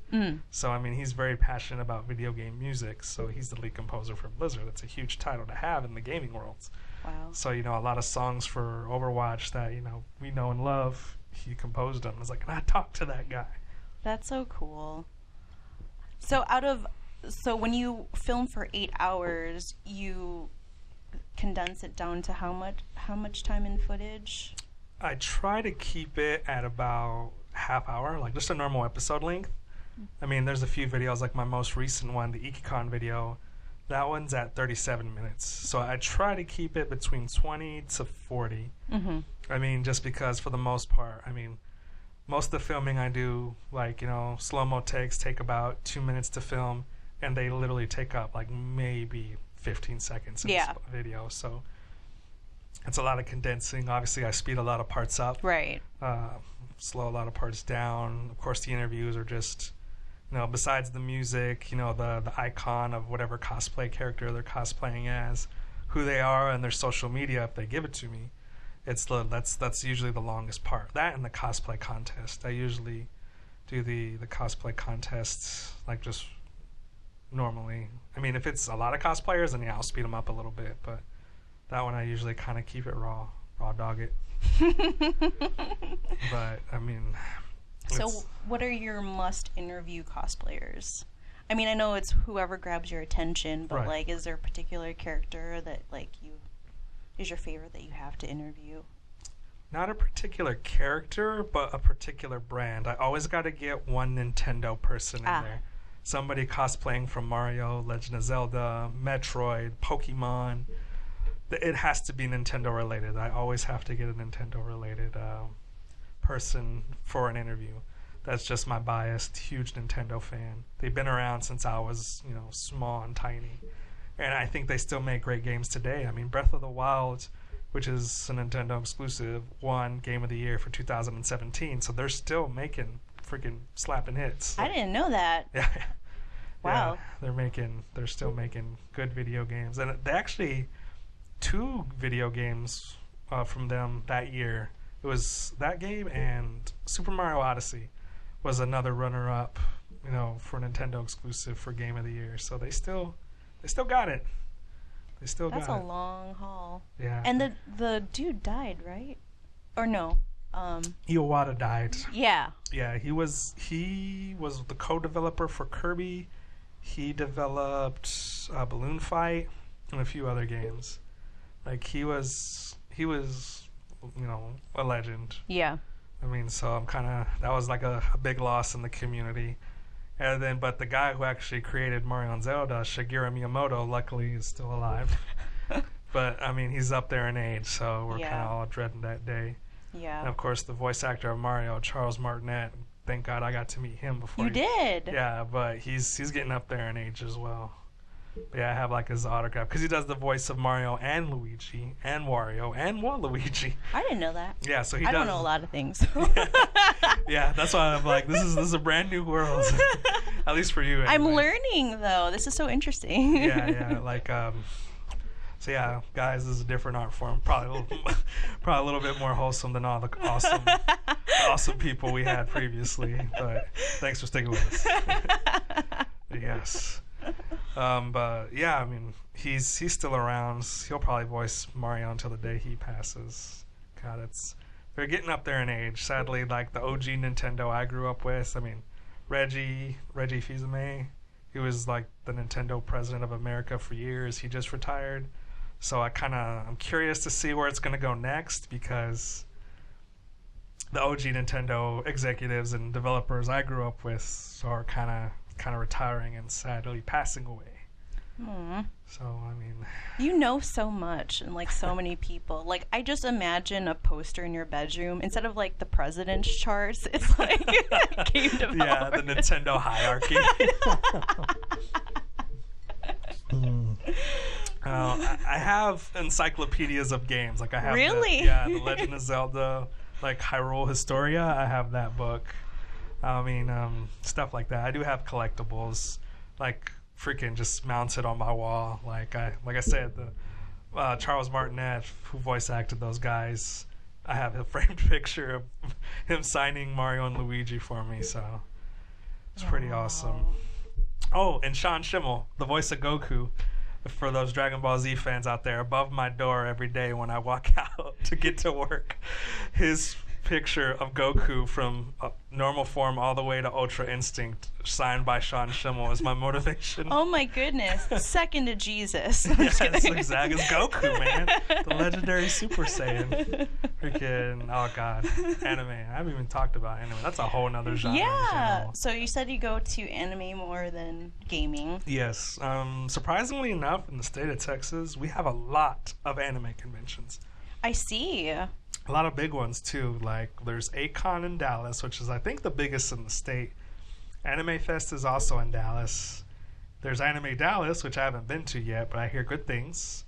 So I mean, he's very passionate about video game music. So he's the lead composer for Blizzard. That's a huge title to have in the gaming world. Wow. So a lot of songs for Overwatch that we know and love, he composed them. I was like, and I talked to that guy. That's so cool. So when you film for 8 hours, you condense it down to how much time in footage? I try to keep it at about half hour, like just a normal episode length. I mean, there's a few videos, like my most recent one, the IkiCon video, that one's at 37 minutes. So I try to keep it between 20 to 40. Mm-hmm. I mean, just because for the most part, I mean, most of the filming I do, like, slow-mo takes take about 2 minutes to film, and they literally take up like maybe 15 seconds in this video. So it's a lot of condensing. Obviously, I speed a lot of parts up. Right. Slow a lot of parts down. Of course, the interviews are just, besides the music, the icon of whatever cosplay character they're cosplaying as, who they are, and their social media if they give it to me. That's usually the longest part. That and the cosplay contest. I usually do the cosplay contests like just normally. I mean, if it's a lot of cosplayers, then I'll speed them up a little bit, but that one I usually kind of keep it raw dog it. But I mean, so what are your must interview cosplayers? I mean, I know it's whoever grabs your attention, but like, is there a particular character that is your favorite that you have to interview? Not a particular character, but a particular brand. I always got to get one Nintendo person in there. somebody cosplaying from Mario, Legend of Zelda, Metroid, Pokemon, it has to be Nintendo related. I always have to get a Nintendo related person for an interview. That's just my biased, huge Nintendo fan. They've been around since I was, small and tiny. And I think they still make great games today. I mean, Breath of the Wild, which is a Nintendo exclusive, won Game of the Year for 2017. So they're still making freaking slapping hits. I didn't know that. Yeah. Wow. Yeah, they're still making good video games. And they actually, 2 video games from them that year. It was that game and Super Mario Odyssey was another runner-up, for Nintendo exclusive for Game of the Year. So they still got it. They still got it. That's a long haul. Yeah. And the dude died, right? Or no? Iwata died. Yeah. Yeah, he was the co-developer for Kirby. He developed Balloon Fight and a few other games. Like he was a legend. Yeah. I mean, so that was like a big loss in the community. And then, but the guy who actually created Mario and Zelda, Shigeru Miyamoto, luckily is still alive. But, I mean, he's up there in age, so we're kind of all dreading that day. Yeah. And, of course, the voice actor of Mario, Charles Martinet, thank God I got to meet him before. You did? Yeah, but he's getting up there in age as well. But yeah, I have like his autograph because he does the voice of Mario and Luigi and Wario and Waluigi. I didn't know that. Yeah, so he I does. don't know a lot of things. Yeah, that's why I'm like, this is a brand new world. At least for you. Anyway. I'm learning though. This is so interesting. Yeah, like so yeah, guys, this is a different art form. Probably a little bit more wholesome than all the awesome people we had previously. But thanks for sticking with us. Yes. But yeah, I mean, he's still around. He'll probably voice Mario until the day he passes. God, they're getting up there in age. Sadly, like the OG Nintendo I grew up with. I mean, Reggie Fils-Aimé, he was like the Nintendo president of America for years. He just retired. So I'm curious to see where it's going to go next because the OG Nintendo executives and developers I grew up with are kind of retiring and sadly passing away. Aww. So I mean, you know so much and like so many people. Like I just imagine a poster in your bedroom instead of like the president's charts. It's like game developer. Yeah, the Nintendo hierarchy. I have encyclopedias of games. Like I have the Legend of Zelda, like Hyrule Historia. I have that book. I mean, stuff like that. I do have collectibles, like freaking just mounted on my wall. Like I said, the Charles Martinet, who voice acted those guys, I have a framed picture of him signing Mario and Luigi for me. So it's pretty awesome. Oh, and Sean Schimmel, the voice of Goku. For those Dragon Ball Z fans out there, above my door every day when I walk out to get to work, his picture of Goku from normal form all the way to Ultra Instinct, signed by Sean Schimmel, is my motivation. Oh my goodness. Second to Jesus. Yes, exactly. It's Goku, man. The legendary Super Saiyan. Freaking, oh God. Anime. I haven't even talked about anime. That's a whole nother genre. Yeah. So you said you go to anime more than gaming. Yes. Surprisingly enough, in the state of Texas, we have a lot of anime conventions. I see. A lot of big ones too. Like there's A-Kon in Dallas, which is I think the biggest in the state. Anime Fest is also in Dallas. There's Anime Dallas, which I haven't been to yet, but I hear good things.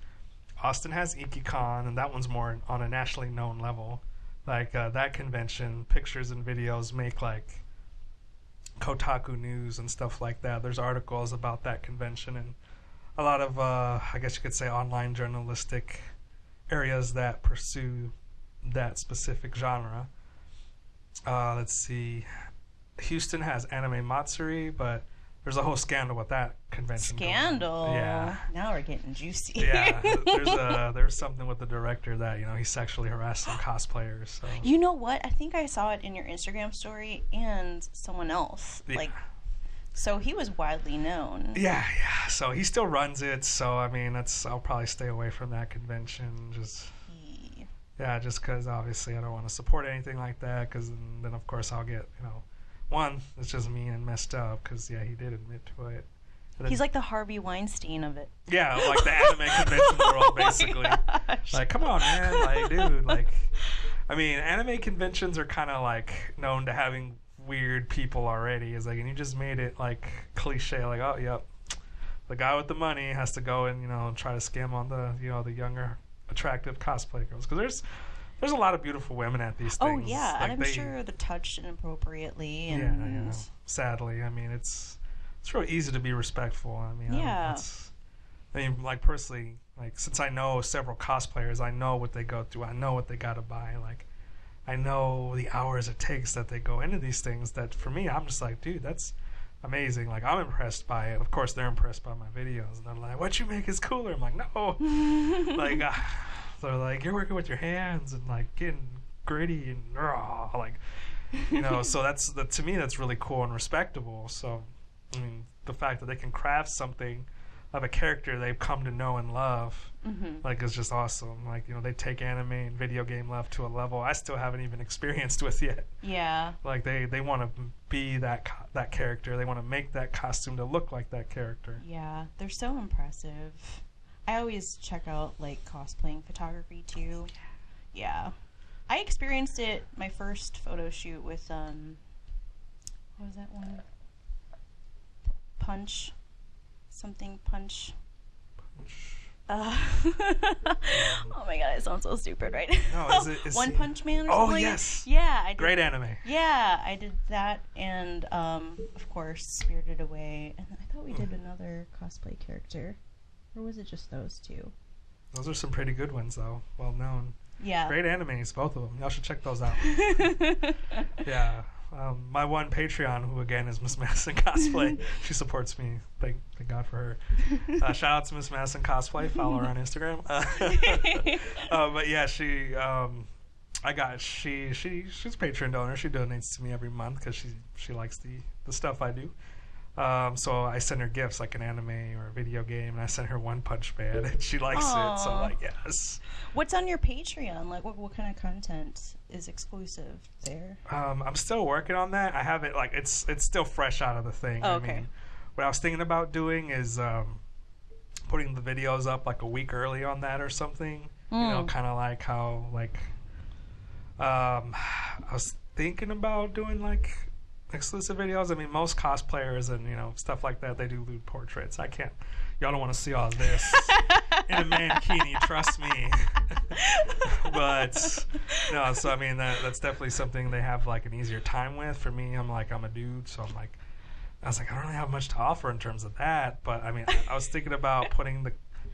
Austin has IkiCon, and that one's more on a nationally known level. Like that convention, pictures and videos make like Kotaku News and stuff like that. There's articles about that convention and a lot of, I guess you could say, online journalistic areas that pursue that specific genre. Let's see. Houston has Anime Matsuri, but there's a whole scandal with that convention. Scandal? Yeah. Now we're getting juicy. Yeah. There's something with the director that, he sexually harassed some cosplayers. So. You know what? I think I saw it in your Instagram story and someone else. Yeah. So he was widely known. Yeah. So he still runs it. So, I mean, I'll probably stay away from that convention. Just because obviously I don't want to support anything like that. Because then, of course, I'll get, one, it's just me and messed up because he did admit to it. He's like the Harvey Weinstein of it. Yeah, like the anime convention world, basically. Like, come on, man. Like, dude, like, I mean, anime conventions are kind of like known to having weird people already. It's like, and you just made it like cliche, like, oh, yep, the guy with the money has to go and, try to scam on the, the younger, attractive cosplay girls. Because there's a lot of beautiful women at these things. Oh, yeah, like and I'm sure they're touched inappropriately. And yeah. Sadly, I mean, it's real easy to be respectful. I mean, yeah. Like, personally, like, since I know several cosplayers, I know what they go through. I know what they got to buy. Like, I know the hours it takes that they go into these things that, for me, I'm just like, dude, that's amazing. Like, I'm impressed by it. Of course, they're impressed by my videos. And they're like, what you make is cooler. I'm like, no. Like, they're like, you're working with your hands and, like, getting gritty and, like, so to me, that's really cool and respectable. So, I mean, the fact that they can craft something of a character they've come to know and love, like, is just awesome. Like, they take anime and video game love to a level I still haven't even experienced with yet. Yeah. Like, they want to be that character. They want to make that costume to look like that character. Yeah, they're so impressive. I always check out, like, cosplaying photography, too. Yeah. I experienced it, my first photo shoot with, what was that one? Punch. Oh my god, I sound so stupid right now. No, is One Punch Man or oh, something? yes. Yeah, I did. Great anime. Yeah, I did that, and of course, Spirited Away, and I thought we did another cosplay character. Or was it just those two? Those are some pretty good ones, though. Well known. Yeah. Great animes, both of them. Y'all should check those out. Yeah. My one Patreon, who again is Miss Madison Cosplay, she supports me. Thank God for her. Shout out to Miss Madison Cosplay. Follow her on Instagram. But yeah, she's a Patreon donor. She donates to me every month because she likes the stuff I do. So I send her gifts like an anime or a video game, and I sent her One Punch Man, and she likes it. So I'm like, yes. What's on your Patreon? Like, what kind of content is exclusive there? I'm still working on that. I haven't, like, it's still fresh out of the thing. Oh, okay. I mean, what I was thinking about doing is putting the videos up like a week early on that or something. Kind of like how, like, I was thinking about doing like exclusive videos. I mean, most cosplayers and stuff like that, they do lewd portraits. I can't. Y'all don't want to see all this in a mankini, trust me. But no, so I mean that's definitely something they have like an easier time with. For me, I'm a dude, so I was like, I don't really have much to offer in terms of that. But I mean, I was thinking about putting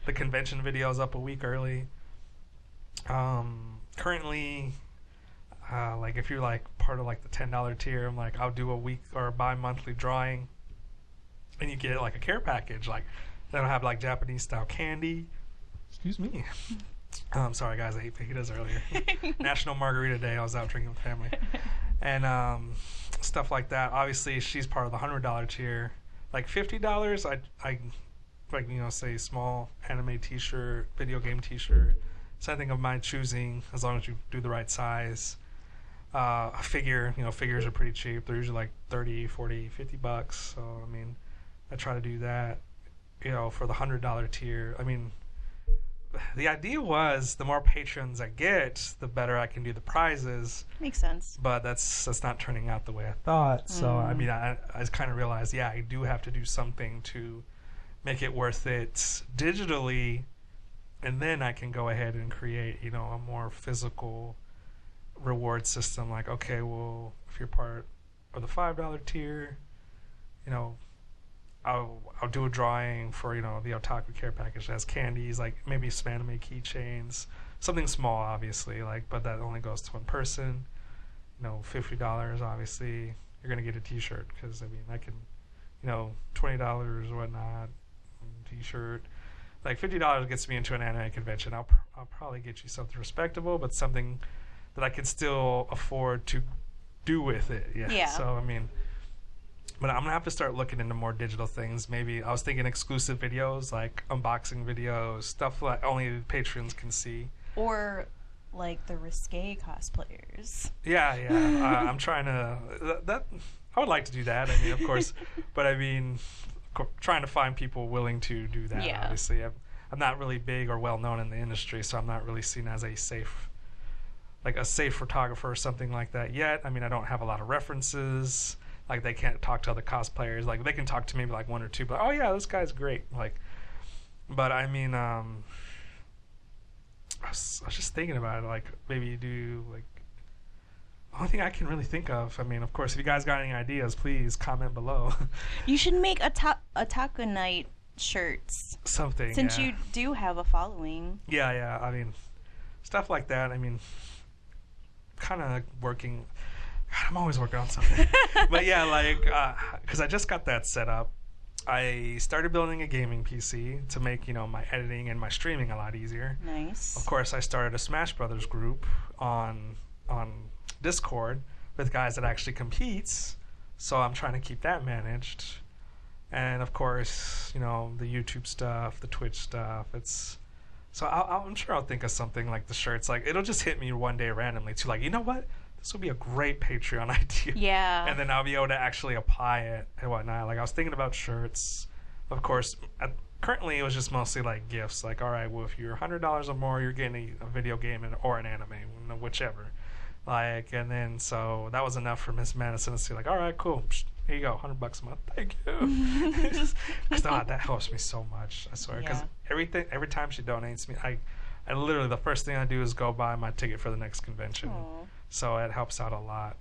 the convention videos up a week early. Currently, like if you're like part of like the $10 tier, I'm like, I'll do a week or a bi-monthly drawing, and you get like a care package. Like that'll have like Japanese style candy. Excuse me. Sorry guys, I ate fajitas earlier. National Margarita Day. I was out drinking with family, and stuff like that. Obviously, she's part of the $100 tier. Like $50, I like say small anime T-shirt, video game T-shirt, something of my choosing, as long as you do the right size. A figure, figures are pretty cheap. They're usually like $30, $40, $50. So I mean, I try to do that. For the $100 tier. I mean, the idea was the more patrons I get, the better I can do the prizes. Makes sense. But that's not turning out the way I thought. So I mean, I kind of realized, yeah, I do have to do something to make it worth it digitally, and then I can go ahead and create, a more physical reward system. Like, okay, well, if you're part of the $5 tier, I'll do a drawing for the otaku care package that has candies, like maybe some anime keychains, something small, obviously, but that only goes to one person. $50, obviously you're gonna get a T-shirt, because I mean I can, $20 or whatnot, T-shirt. Like $50 gets me into an anime convention. I'll probably get you something respectable, but something that I can still afford to do with it. Yeah. So I mean. But I'm going to have to start looking into more digital things. Maybe I was thinking exclusive videos, like unboxing videos, stuff that only patrons can see. Or like the risque cosplayers. Yeah. I'm trying to... I would like to do that. I mean, of course, but I mean, trying to find people willing to do that. Yeah. Obviously, I'm not really big or well known in the industry, so I'm not really seen as a safe photographer or something like that yet. I mean, I don't have a lot of references. Like, they can't talk to other cosplayers. Like, they can talk to maybe like one or two, but oh yeah, this guy's great. Like, but I mean, I was just thinking about it. Like, maybe do like. The only thing I can really think of, I mean, of course, if you guys got any ideas, please comment below. You should make Otakunater shirts. Something. Since you do have a following. Yeah. I mean, stuff like that. I mean, kind of working. God, I'm always working on something. But yeah, like, because I just got that set up. I started building a gaming PC to make, my editing and my streaming a lot easier. Nice. Of course, I started a Smash Brothers group on Discord with guys that actually competes, so I'm trying to keep that managed. And of course, the YouTube stuff, the Twitch stuff. I'm sure I'll think of something like the shirts. Like, it'll just hit me one day randomly too. Like, you know what? This would be a great Patreon idea. Yeah. And then I'll be able to actually apply it and whatnot. Like, I was thinking about shirts. Of course, currently it was just mostly like gifts. Like, all right, well, if you're $100 or more, you're getting a video game or an anime, whichever. Like, and then so that was enough for Miss Madison to say, like, all right, cool. Here you go, $100 a month. Thank you. Because that helps me so much. I swear. Because every time she donates me, I literally, the first thing I do is go buy my ticket for the next convention. Aww. So it helps out a lot.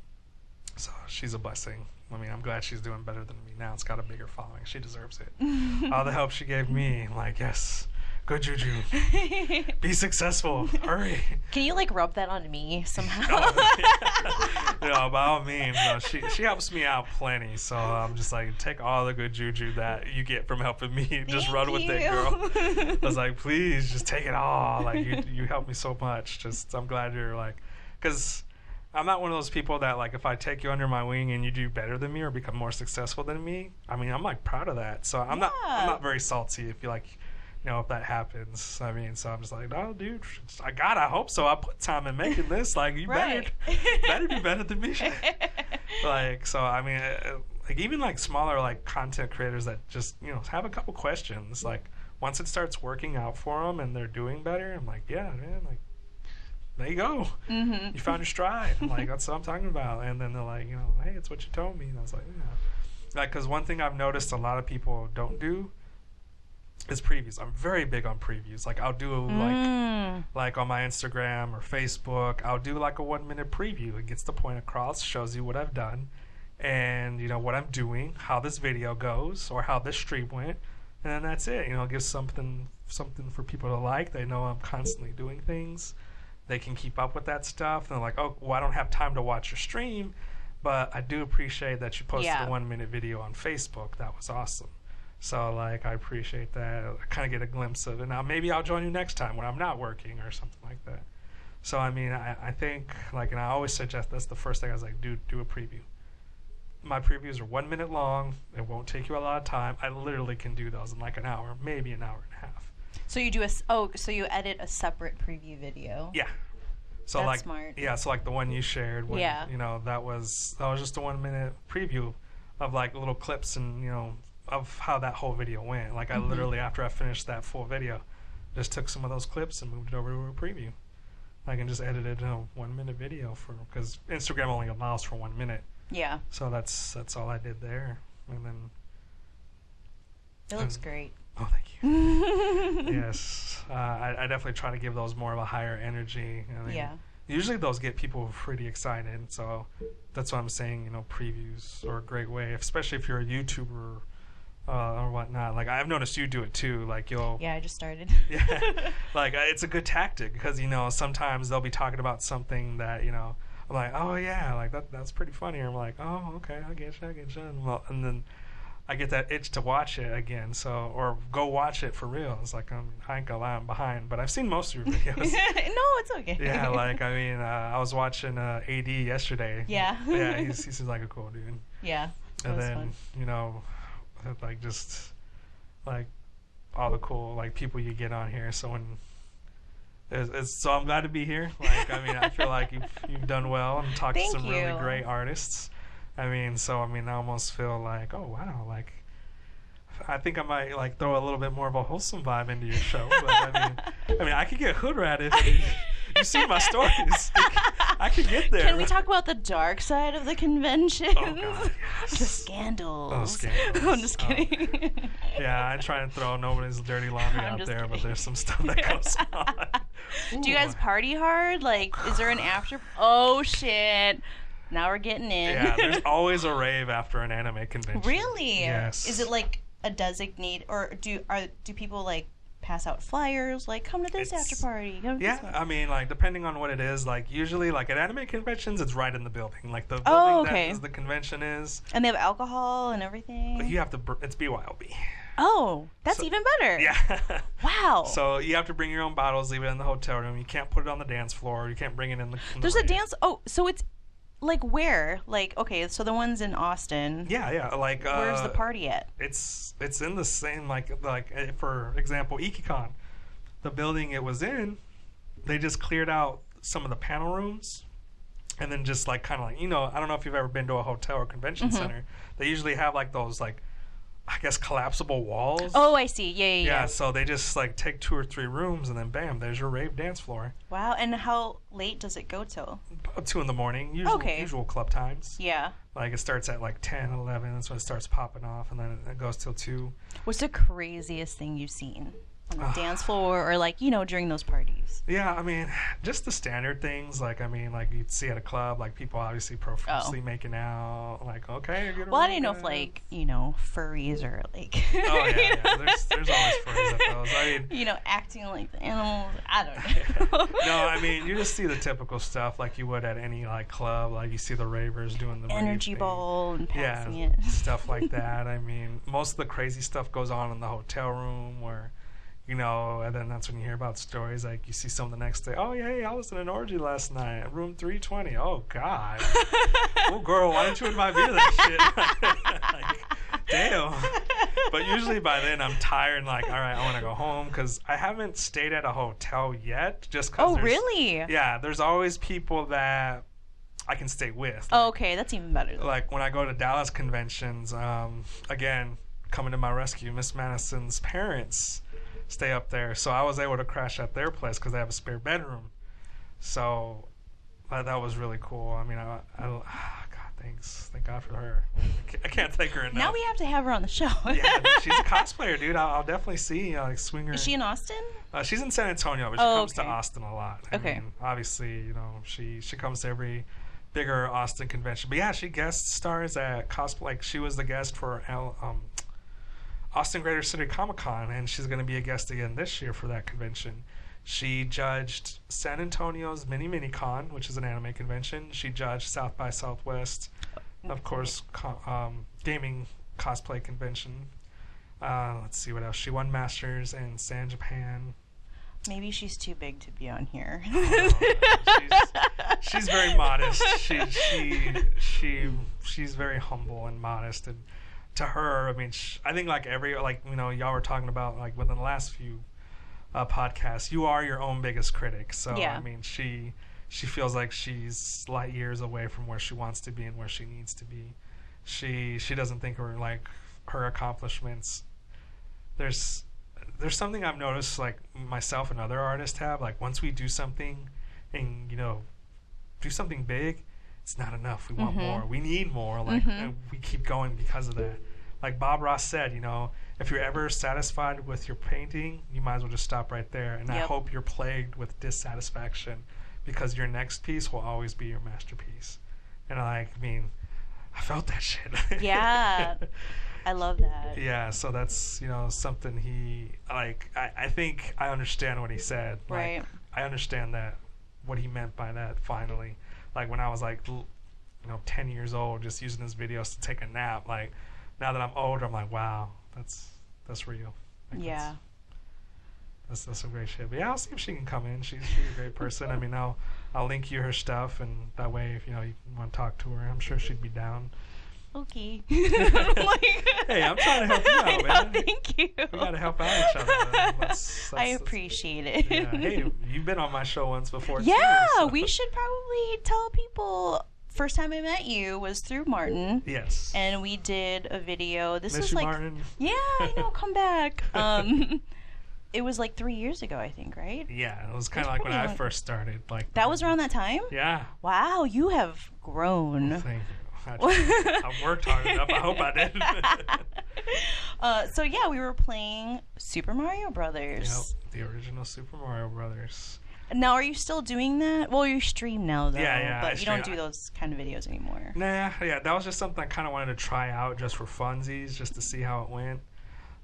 So she's a blessing. I mean, I'm glad she's doing better than me now. It's got a bigger following. She deserves it. All the help she gave me, I'm like, yes, good juju. Be successful. Hurry. Can you rub that on me somehow? No, by all means. No, she helps me out plenty. So I'm just like, take all the good juju that you get from helping me. Just run with it, girl. I was like, please, just take it all. Like, you help me so much. I'm glad you're like, because I'm not one of those people that, like, if I take you under my wing and you do better than me or become more successful than me, I mean, I'm like proud of that. So I'm not very salty if you like, if that happens. I mean, so I'm just like, no, dude, I hope so. I put time in making this. Like, you better do better than me. Like, so I mean, like, even like smaller like content creators that just have a couple questions. Like, once it starts working out for them and they're doing better, I'm like, yeah, man, like, there you go. Mm-hmm. You found your stride. I'm like, that's what I'm talking about. And then they're like, hey, it's what you told me. And I was like, yeah. Like, because one thing I've noticed a lot of people don't do is previews. I'm very big on previews. Like, I'll do like on my Instagram or Facebook, I'll do like a 1-minute preview. It gets the point across, shows you what I've done and what I'm doing, how this video goes or how this stream went, and then that's it. It gives something for people to like. They know I'm constantly doing things. They can keep up with that stuff. And they're like, oh, well, I don't have time to watch your stream, but I do appreciate that you posted a 1-minute video on Facebook. That was awesome. So, like, I appreciate that. I kind of get a glimpse of it. Now, maybe I'll join you next time when I'm not working or something like that. So, I mean, I think, like, and I always suggest, that's the first thing I was like, do a preview. My previews are 1 minute long. It won't take you a lot of time. I literally can do those in like an hour, maybe an hour and a half. So you do so you edit a separate preview video. Yeah. So that's like smart. Yeah, so like the one you shared when that was just a 1 minute preview of like little clips and of how that whole video went. Like, I literally, after I finished that full video, just took some of those clips and moved it over to a preview. I can just edit it in a 1 minute video because Instagram only allows for 1 minute. Yeah. So that's all I did there. And then it looks great. Oh, thank you. Yes. I definitely try to give those more of a higher energy. I mean, usually those get people pretty excited. So that's what I'm saying, previews are a great way, especially if you're a YouTuber or whatnot. Like, I've noticed you do it too. Like, Yeah, I just started. Yeah. Like, it's a good tactic because, sometimes they'll be talking about something that, I'm like, oh, yeah, like, that's pretty funny. I'm like, oh, okay, I get you. Well, and then I get that itch to watch it again, or go watch it for real. It's like, I ain't gonna lie, I'm behind, but I've seen most of your videos. No, it's okay. Yeah, like, I mean, I was watching AD yesterday. Yeah. Yeah, he seems like a cool dude. Yeah, and then, fun. Like, just, like, all the cool, like, people you get on here. So so I'm glad to be here. Like, I mean, I feel like you've done well and talked to some really great artists. I mean, so I mean, I almost feel like, oh wow, like I think I might like throw a little bit more of a wholesome vibe into your show. But I mean, I could get hood ratted. You see my stories. I could get there. Can we talk about the dark side of the convention? Oh God, yes. The scandals. Oh, scandals. I'm just kidding. Yeah, I try and throw nobody's dirty laundry out there, kidding. but there's some stuff that goes on. Do you guys party hard? Like, is there an after? Oh shit! Now we're getting in. Yeah, there's always a rave after an anime convention. Really? Yes. Is it like a designated, or do people like pass out flyers like come to this after party? Come to this one? I mean, like depending on what it is, like usually like at anime conventions, it's right in the building, like the building that the convention is. And they have alcohol and everything. But you have to. It's BYOB. Oh, that's even better. Yeah. Wow. So you have to bring your own bottles, leave it in the hotel room. You can't put it on the dance floor. You can't bring it in the. There's a dance. Oh, so it's like where? Like, okay, so the one's in Austin. Yeah. Like. Where's the party at? It's in the same like for example, IkiCon, the building it was in, they just cleared out some of the panel rooms. And then just like kind of like, I don't know if you've ever been to a hotel or convention center. They usually have like those like, I guess, collapsible walls. Oh, I see. Yeah. Yeah, so they just like take 2 or 3 rooms and then bam, there's your rave dance floor. Wow, and how late does it go till? About 2 in the morning, usual club times. Yeah. Like it starts at like 10, 11, that's when it starts popping off, and then it goes till 2. What's the craziest thing you've seen on the dance floor or like, during those parties? Yeah, I mean, just the standard things, like, I mean, like you'd see at a club, like people obviously profusely making out, like, okay. Well, I didn't know if like, furries or like. Oh, yeah. There's always furries at those. I mean. Acting like the animals. I don't know. No, I mean, you just see the typical stuff like you would at any like club. Like you see the ravers doing the energy rave ball thing. and passing it. Stuff like that. I mean, most of the crazy stuff goes on in the hotel room where, and then that's when you hear about stories like you see someone the next day. Oh, yeah, hey, I was in an orgy last night at room 320. Oh, God. Oh, girl, why didn't you invite me to that shit? Like, damn. But usually by then I'm tired and like, all right, I want to go home because I haven't stayed at a hotel yet. Just because. Oh, really? Yeah, there's always people that I can stay with. Oh, okay, that's even better. Like when I go to Dallas conventions, again, coming to my rescue, Miss Madison's parents stay up there, so I was able to crash at their place because they have a spare bedroom. So that was really cool. I mean, God, thank God for her. I can't thank her enough. Now we have to have her on the show. Yeah, she's a cosplayer, dude. I'll definitely see like swing her. Is she in Austin? She's in San Antonio, but she comes to Austin a lot. I mean, obviously, she comes to every bigger Austin convention. But yeah, she guest stars at cosplay. Like she was the guest for Austin Greater City Comic Con, and she's going to be a guest again this year for that convention. She judged San Antonio's Mini Con, which is an anime convention. She judged South by Southwest, of course, gaming cosplay convention. Let's see what else. She won Masters in San Japan. Maybe she's too big to be on here. She's very modest. She's very humble and modest, and to her, I mean, I think like y'all were talking about like within the last few podcasts, you are your own biggest critic. So yeah. I mean, she feels like she's light years away from where she wants to be and where she needs to be. She doesn't think her accomplishments. There's something I've noticed, like myself and other artists have, like once we do something and do something big, it's not enough. We want more. We need more. Like and we keep going because of that. Like Bob Ross said, if you're ever satisfied with your painting, you might as well just stop right there. And I hope you're plagued with dissatisfaction because your next piece will always be your masterpiece. And I felt that shit. Yeah. I love that. Yeah, so that's, something he, like, I think I understand what he said. Right. Like, I understand what he meant by that finally. Like, when I was, like, 10 years old, just using his videos to take a nap, like, now that I'm older, I'm like, wow, that's real. Like, yeah. That's some great shit. But yeah, I'll see if she can come in. She's a great person. I mean, I'll link you her stuff, and that way, if you want to talk to her, I'm sure she'd be down. Okay. Hey, I'm trying to help you out, man. Thank you. We gotta help out each other. I appreciate it. Yeah. Hey, you've been on my show once before. Yeah, too, so. We should probably tell people first time I met you was through Martin. Yes. And we did a video. This Miss was you, like, Martin. yeah, I know, come back. It was like 3 years ago, I think, right? Yeah, it was kind of like when I first started. Like that was around that time? Yeah. Wow, you have grown. Well, thank you. I worked hard enough. I hope I did. So yeah, we were playing Super Mario Brothers. Yep, the original Super Mario Brothers. Now, are you still doing that? Well, you stream now, though. Yeah, but you don't do those kind of videos anymore. Nah, yeah, that was just something I kind of wanted to try out just for funsies, just to see how it went.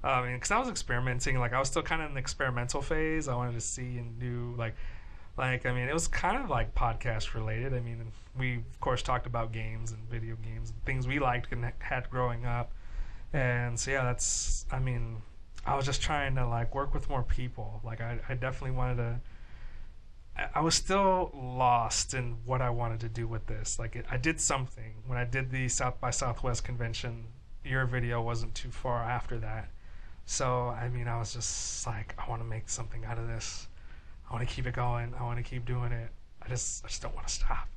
Because I was experimenting, like I was still kind of in the experimental phase. I wanted to see and do like I mean, it was kind of like podcast related. I mean, we of course talked about games and video games and things we liked and had growing up. And so yeah, I mean, I was just trying to like work with more people. Like I definitely wanted to. I was still lost in what I wanted to do with this. Like I did something when I did the South by Southwest convention. Your video wasn't too far after that. So, I mean, I was just like, I want to make something out of this. I want to keep it going. I want to keep doing it. I just don't want to stop.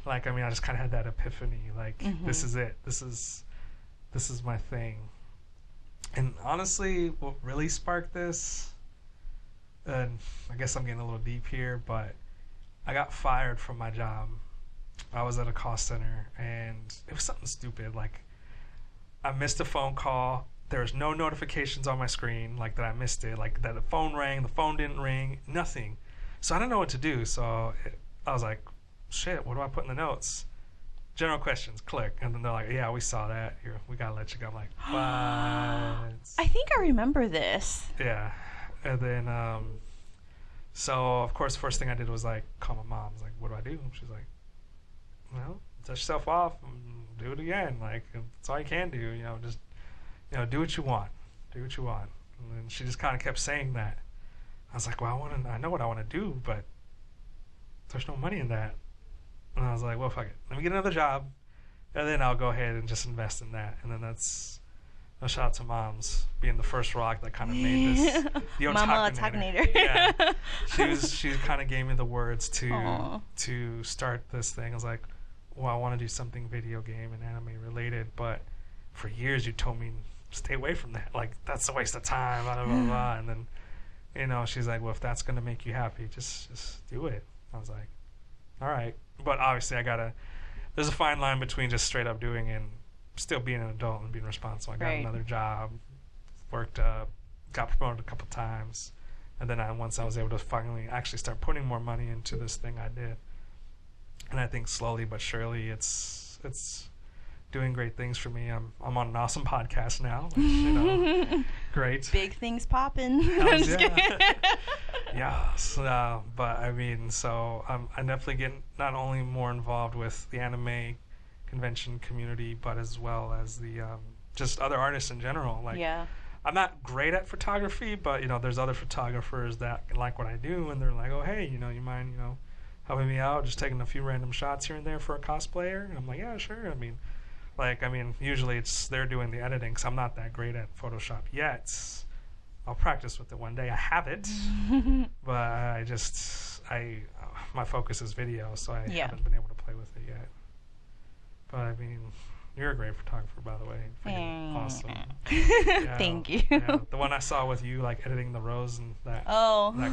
Like, I mean, I just kind of had that epiphany. Like, this is it. This is my thing. And honestly, what really sparked this, and I guess I'm getting a little deep here, but I got fired from my job. I was at a call center, and it was something stupid. Like, I missed a phone call. There was no notifications on my screen, like that I missed it, like that the phone rang, the phone didn't ring, nothing. So I didn't know what to do. So I was like, shit, what do I put in the notes? General questions, click. And then they're like, yeah, we saw that. Here, we got to let you go. I'm like, what? I think I remember this. Yeah. And then, so of course, the first thing I did was like, call my mom. I was like, what do I do? She's like, well, dust yourself off and do it again. Like, that's all you can do, just, do what you want. Do what you want. And then she just kind of kept saying that. I was like, well, I know what I want to do, but there's no money in that. And I was like, well, fuck it. Let me get another job, and then I'll go ahead and just invest in that. And then that's a shout out to Moms being the first rock that kind of made this. The Mama Otakunater. Yeah. She kind of gave me the words to start this thing. I was like, well, I want to do something video game and anime related, but for years you told me stay away from that. Like, that's a waste of time, blah, blah, blah, blah. And then, she's like, well, if that's going to make you happy, just do it. I was like, all right. But obviously there's a fine line between just straight up doing and still being an adult and being responsible. I got another job, worked up, got promoted a couple times. And then once I was able to finally actually start putting more money into this thing, I did. And I think slowly but surely it's doing great things for me. I'm on an awesome podcast now, which, great. Big things popping. Yes, but I mean, so I'm definitely getting not only more involved with the anime convention community, but as well as the just other artists in general. Like, I'm not great at photography, but there's other photographers that like what I do, and they're like, oh hey, you mind helping me out, just taking a few random shots here and there for a cosplayer? And I'm like, yeah, sure. I mean, usually it's they're doing the editing, because I'm not that great at Photoshop yet. I'll practice with it one day. I have it, but my focus is video, so I haven't been able to play with it yet. But I mean, you're a great photographer, by the way. Freaking awesome. Yeah, thank you. Yeah, the one I saw with you, like editing the rose and that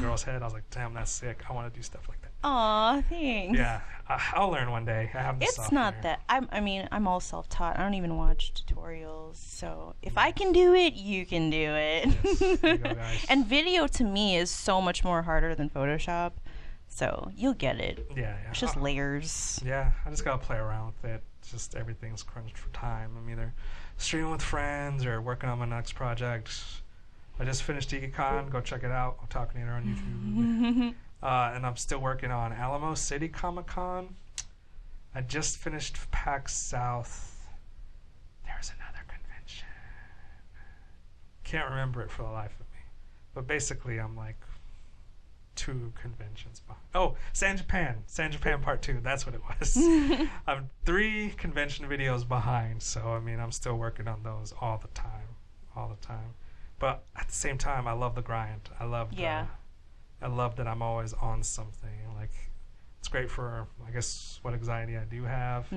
girl's head, I was like, damn, that's sick. I want to do stuff like that. Aw, thanks. Yeah, I'll learn one day. I have the software. It's not that. I'm all self-taught. I don't even watch tutorials. So if I can do it, you can do it. Yes, there you go, guys. And video to me is so much more harder than Photoshop. So you'll get it. Yeah. It's just layers. Yeah, I just gotta play around with it. It's just everything's crunched for time. I'm either streaming with friends or working on my next project. I just finished EakyCon. Go check it out. Otakunater on YouTube. And I'm still working on Alamo City Comic Con. I just finished PAX South. There's another convention. Can't remember it for the life of me. But basically, I'm like 2 conventions behind. Oh, San Japan Part 2. That's what it was. I'm 3 convention videos behind. So, I mean, I'm still working on those all the time. But at the same time, I love the grind. I love that I'm always on something. Like, It's great for, I guess, what anxiety I do have.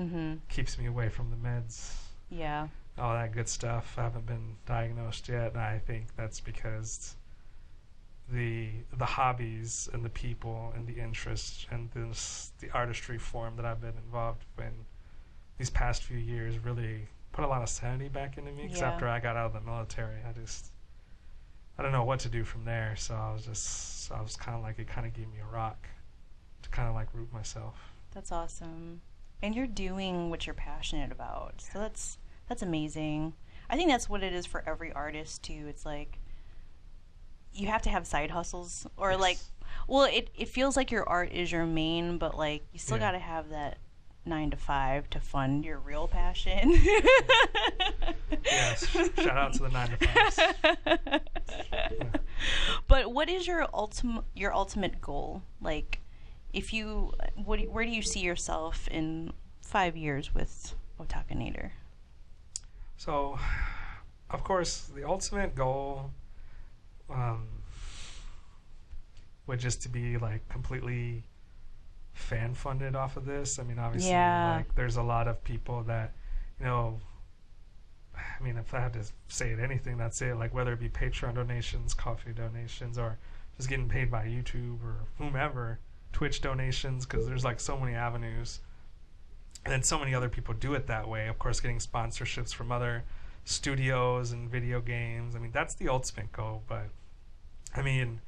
Keeps me away from the meds. Yeah. All that good stuff. I haven't been diagnosed yet, and I think that's because the hobbies and the people and the interests and the artistry form that I've been involved in these past few years really put a lot of sanity back into me. Because after I got out of the military, I don't know what to do from there. So I was kind of like, it kind of gave me a rock to kind of like root myself. That's awesome. And you're doing what you're passionate about. So that's amazing. I think that's what it is for every artist too. It's like you have to have side hustles, or like, well, it feels like your art is your main, but like you still got to have that 9 to 5 to fund your real passion. Yes, shout out to the 9 to 5s. But what is your ultimate goal? Like, where do you see yourself in 5 years with Otakunater? So, of course, the ultimate goal would just to be like completely fan funded off of this. I mean, obviously, like there's a lot of people that, you know, I mean, if I had to say it anything, that's it. Like whether it be Patreon donations, coffee donations, or just getting paid by YouTube or whomever, Twitch donations, because there's like so many avenues. And then so many other people do it that way. Of course, getting sponsorships from other studios and video games. I mean, that's the ultimate goal. But, I mean,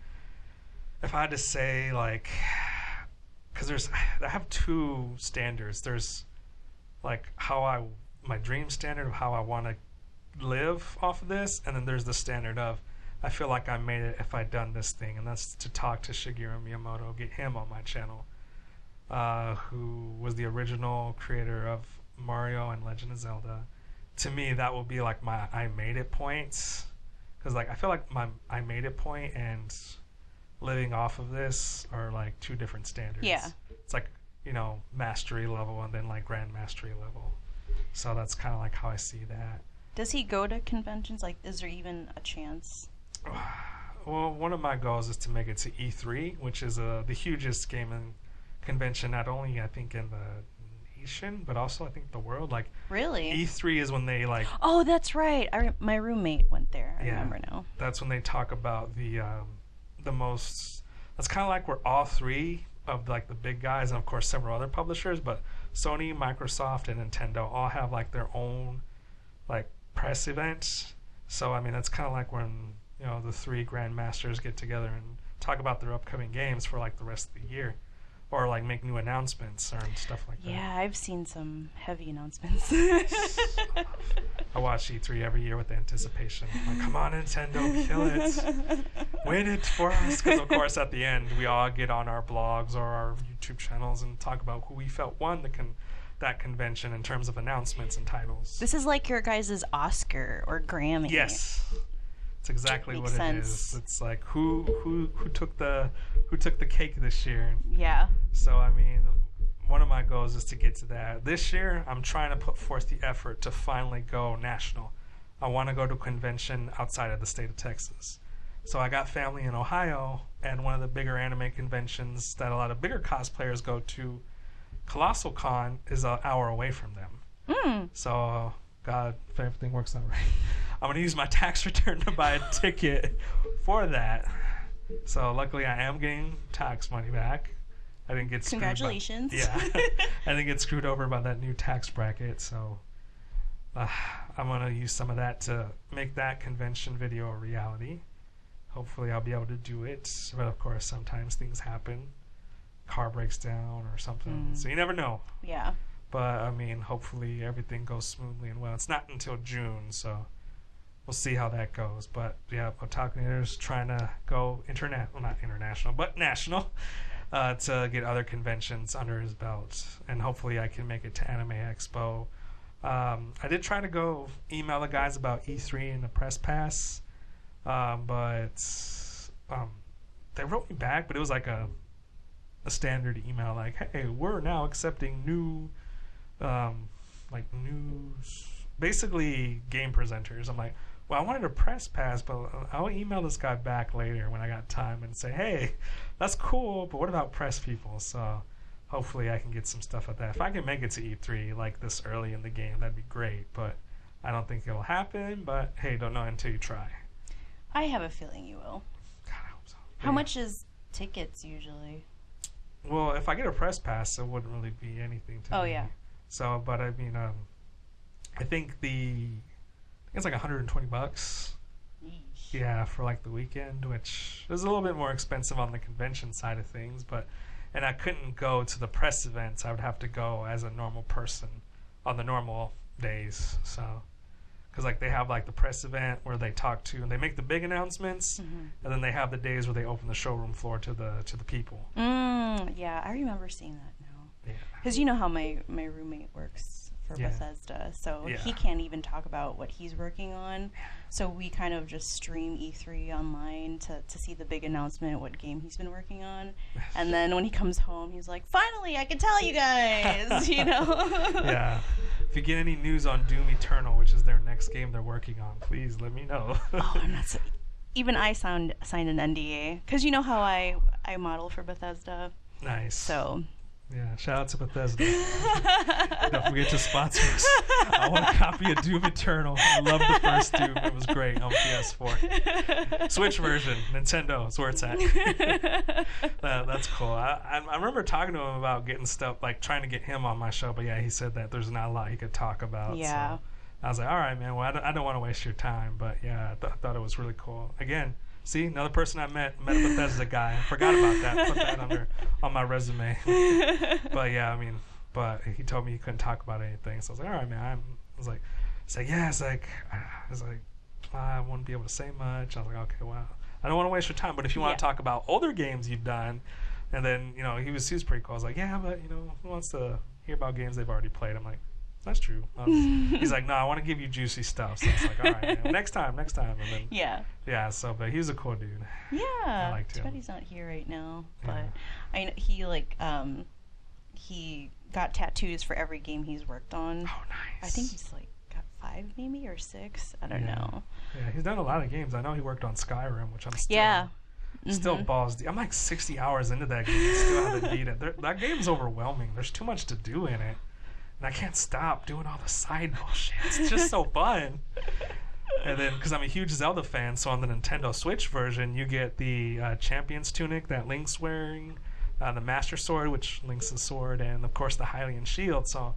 if I had to say, like, because I have two standards. There's, like, my dream standard of how I want to live off of this. And then there's the standard of, I feel like I made it if I'd done this thing. And that's to talk to Shigeru Miyamoto, get him on my channel. Who was the original creator of Mario and Legend of Zelda. To me, that will be like my I made it points, because like I feel like my I made it point and living off of this are like two different standards. Yeah, it's like, you know, mastery level and then like grand mastery level. So that's kind of like how I see that. Does he go to conventions? Like, is there even a chance? Well, one of my goals is to make it to E3, which is the hugest gaming convention, not only I think in the nation, but also I think the world. Like, really, E3 is when they like. Oh, that's right. My roommate went there. I remember now. That's when they talk about the most. That's kind of like where all three of like the big guys, and of course several other publishers, but Sony, Microsoft, and Nintendo all have like their own like press events. So I mean, it's kind of like when, you know, the three grandmasters get together and talk about their upcoming games for like the rest of the year. Or like make new announcements or stuff like that. Yeah, I've seen some heavy announcements. I watch E3 every year with anticipation. Like, come on, Nintendo, kill it, win it for us. Because of course, at the end, we all get on our blogs or our YouTube channels and talk about who we felt won that convention in terms of announcements and titles. This is like your guys' Oscar or Grammy. Yes. That's exactly what it is. It's like who took the cake this year. Yeah. So I mean, one of my goals is to get to that. This year, I'm trying to put forth the effort to finally go national. I want to go to a convention outside of the state of Texas. So I got family in Ohio, and one of the bigger anime conventions that a lot of bigger cosplayers go to, Colossal Con, is an hour away from them. So God, if everything works out right, I'm going to use my tax return to buy a ticket for that. So luckily I am getting tax money back. I didn't get screwed. Congratulations. I didn't get screwed over by that new tax bracket. So I'm going to use some of that to make that convention video a reality. Hopefully I'll be able to do it. But of course, sometimes things happen. Car breaks down or something. So you never know. Yeah. But I mean, hopefully everything goes smoothly and well. It's not until June, so we'll see how that goes. But yeah, Otakunater's trying to go not international, but national, to get other conventions under his belt, and hopefully I can make it to Anime Expo. I did try to go email the guys about E3 and the press pass, but they wrote me back, but it was like a standard email, like, hey, we're now accepting new news, basically game presenters. I'm like, well, I wanted a press pass, but I'll email this guy back later when I got time and say, hey, that's cool, but what about press people? So hopefully I can get some stuff at that. If I can make it to E3 like this early in the game, that'd be great. But I don't think it'll happen. But hey, don't know until you try. I have a feeling you will. God, I hope so. How much is tickets usually? Well, if I get a press pass, it wouldn't really be anything to me. Oh, yeah. So, but I mean, I think it's like $120. Yeesh. Yeah, for like the weekend, which is a little bit more expensive on the convention side of things, and I couldn't go to the press events. I would have to go as a normal person on the normal days. So, because like they have like the press event where they talk to and they make the big announcements, and then they have the days where they open the showroom floor to the people. Yeah, I remember seeing that now. Yeah. Because you know how my roommate works for Bethesda, so he can't even talk about what he's working on. So we kind of just stream E3 online to see the big announcement, what game he's been working on. And then when he comes home, he's like, finally, I can tell you guys, you know? Yeah. If you get any news on Doom Eternal, which is their next game they're working on, please let me know. I'm not even I signed an NDA, because you know how I model for Bethesda. Nice. So... yeah, shout out to Bethesda. Don't forget to sponsor us. I want a copy of Doom Eternal. I love the first Doom. It was great on PS4. Switch version, Nintendo is where it's at. That's cool. I remember talking to him about getting stuff, like trying to get him on my show, but yeah, he said that there's not a lot he could talk about. Yeah. So I was like, all right, man, well, I don't want to waste your time, but yeah, I thought it was really cool. Again, see, another person I met a Bethesda guy. I forgot about that. Put that on my resume. But yeah, I mean, but he told me he couldn't talk about anything. So I was like, all right, man. I was like, I wouldn't be able to say much. I was like, okay, well, I don't want to waste your time. But if you want to talk about older games you've done, and then he was pretty cool. I was like, yeah, but who wants to hear about games they've already played? I'm like, that's true. He's like, no, I want to give you juicy stuff. So I was like, all right, man, next time. And then yeah. So, but he was a cool dude. Yeah, I liked him. Too bad he's not here right now. Yeah. But I know he got tattoos for every game he's worked on. Oh, nice. I think he's like got 5 maybe or 6. I don't know. Yeah, he's done a lot of games. I know he worked on Skyrim, which I'm still balls deep. I'm like 60 hours into that game. Still haven't beat it. That game's overwhelming. There's too much to do in it. And I can't stop doing all the side bullshit. It's just so fun. And then, because I'm a huge Zelda fan, so on the Nintendo Switch version, you get the Champion's Tunic that Link's wearing, the Master Sword, which Link's the sword, and of course the Hylian Shield. So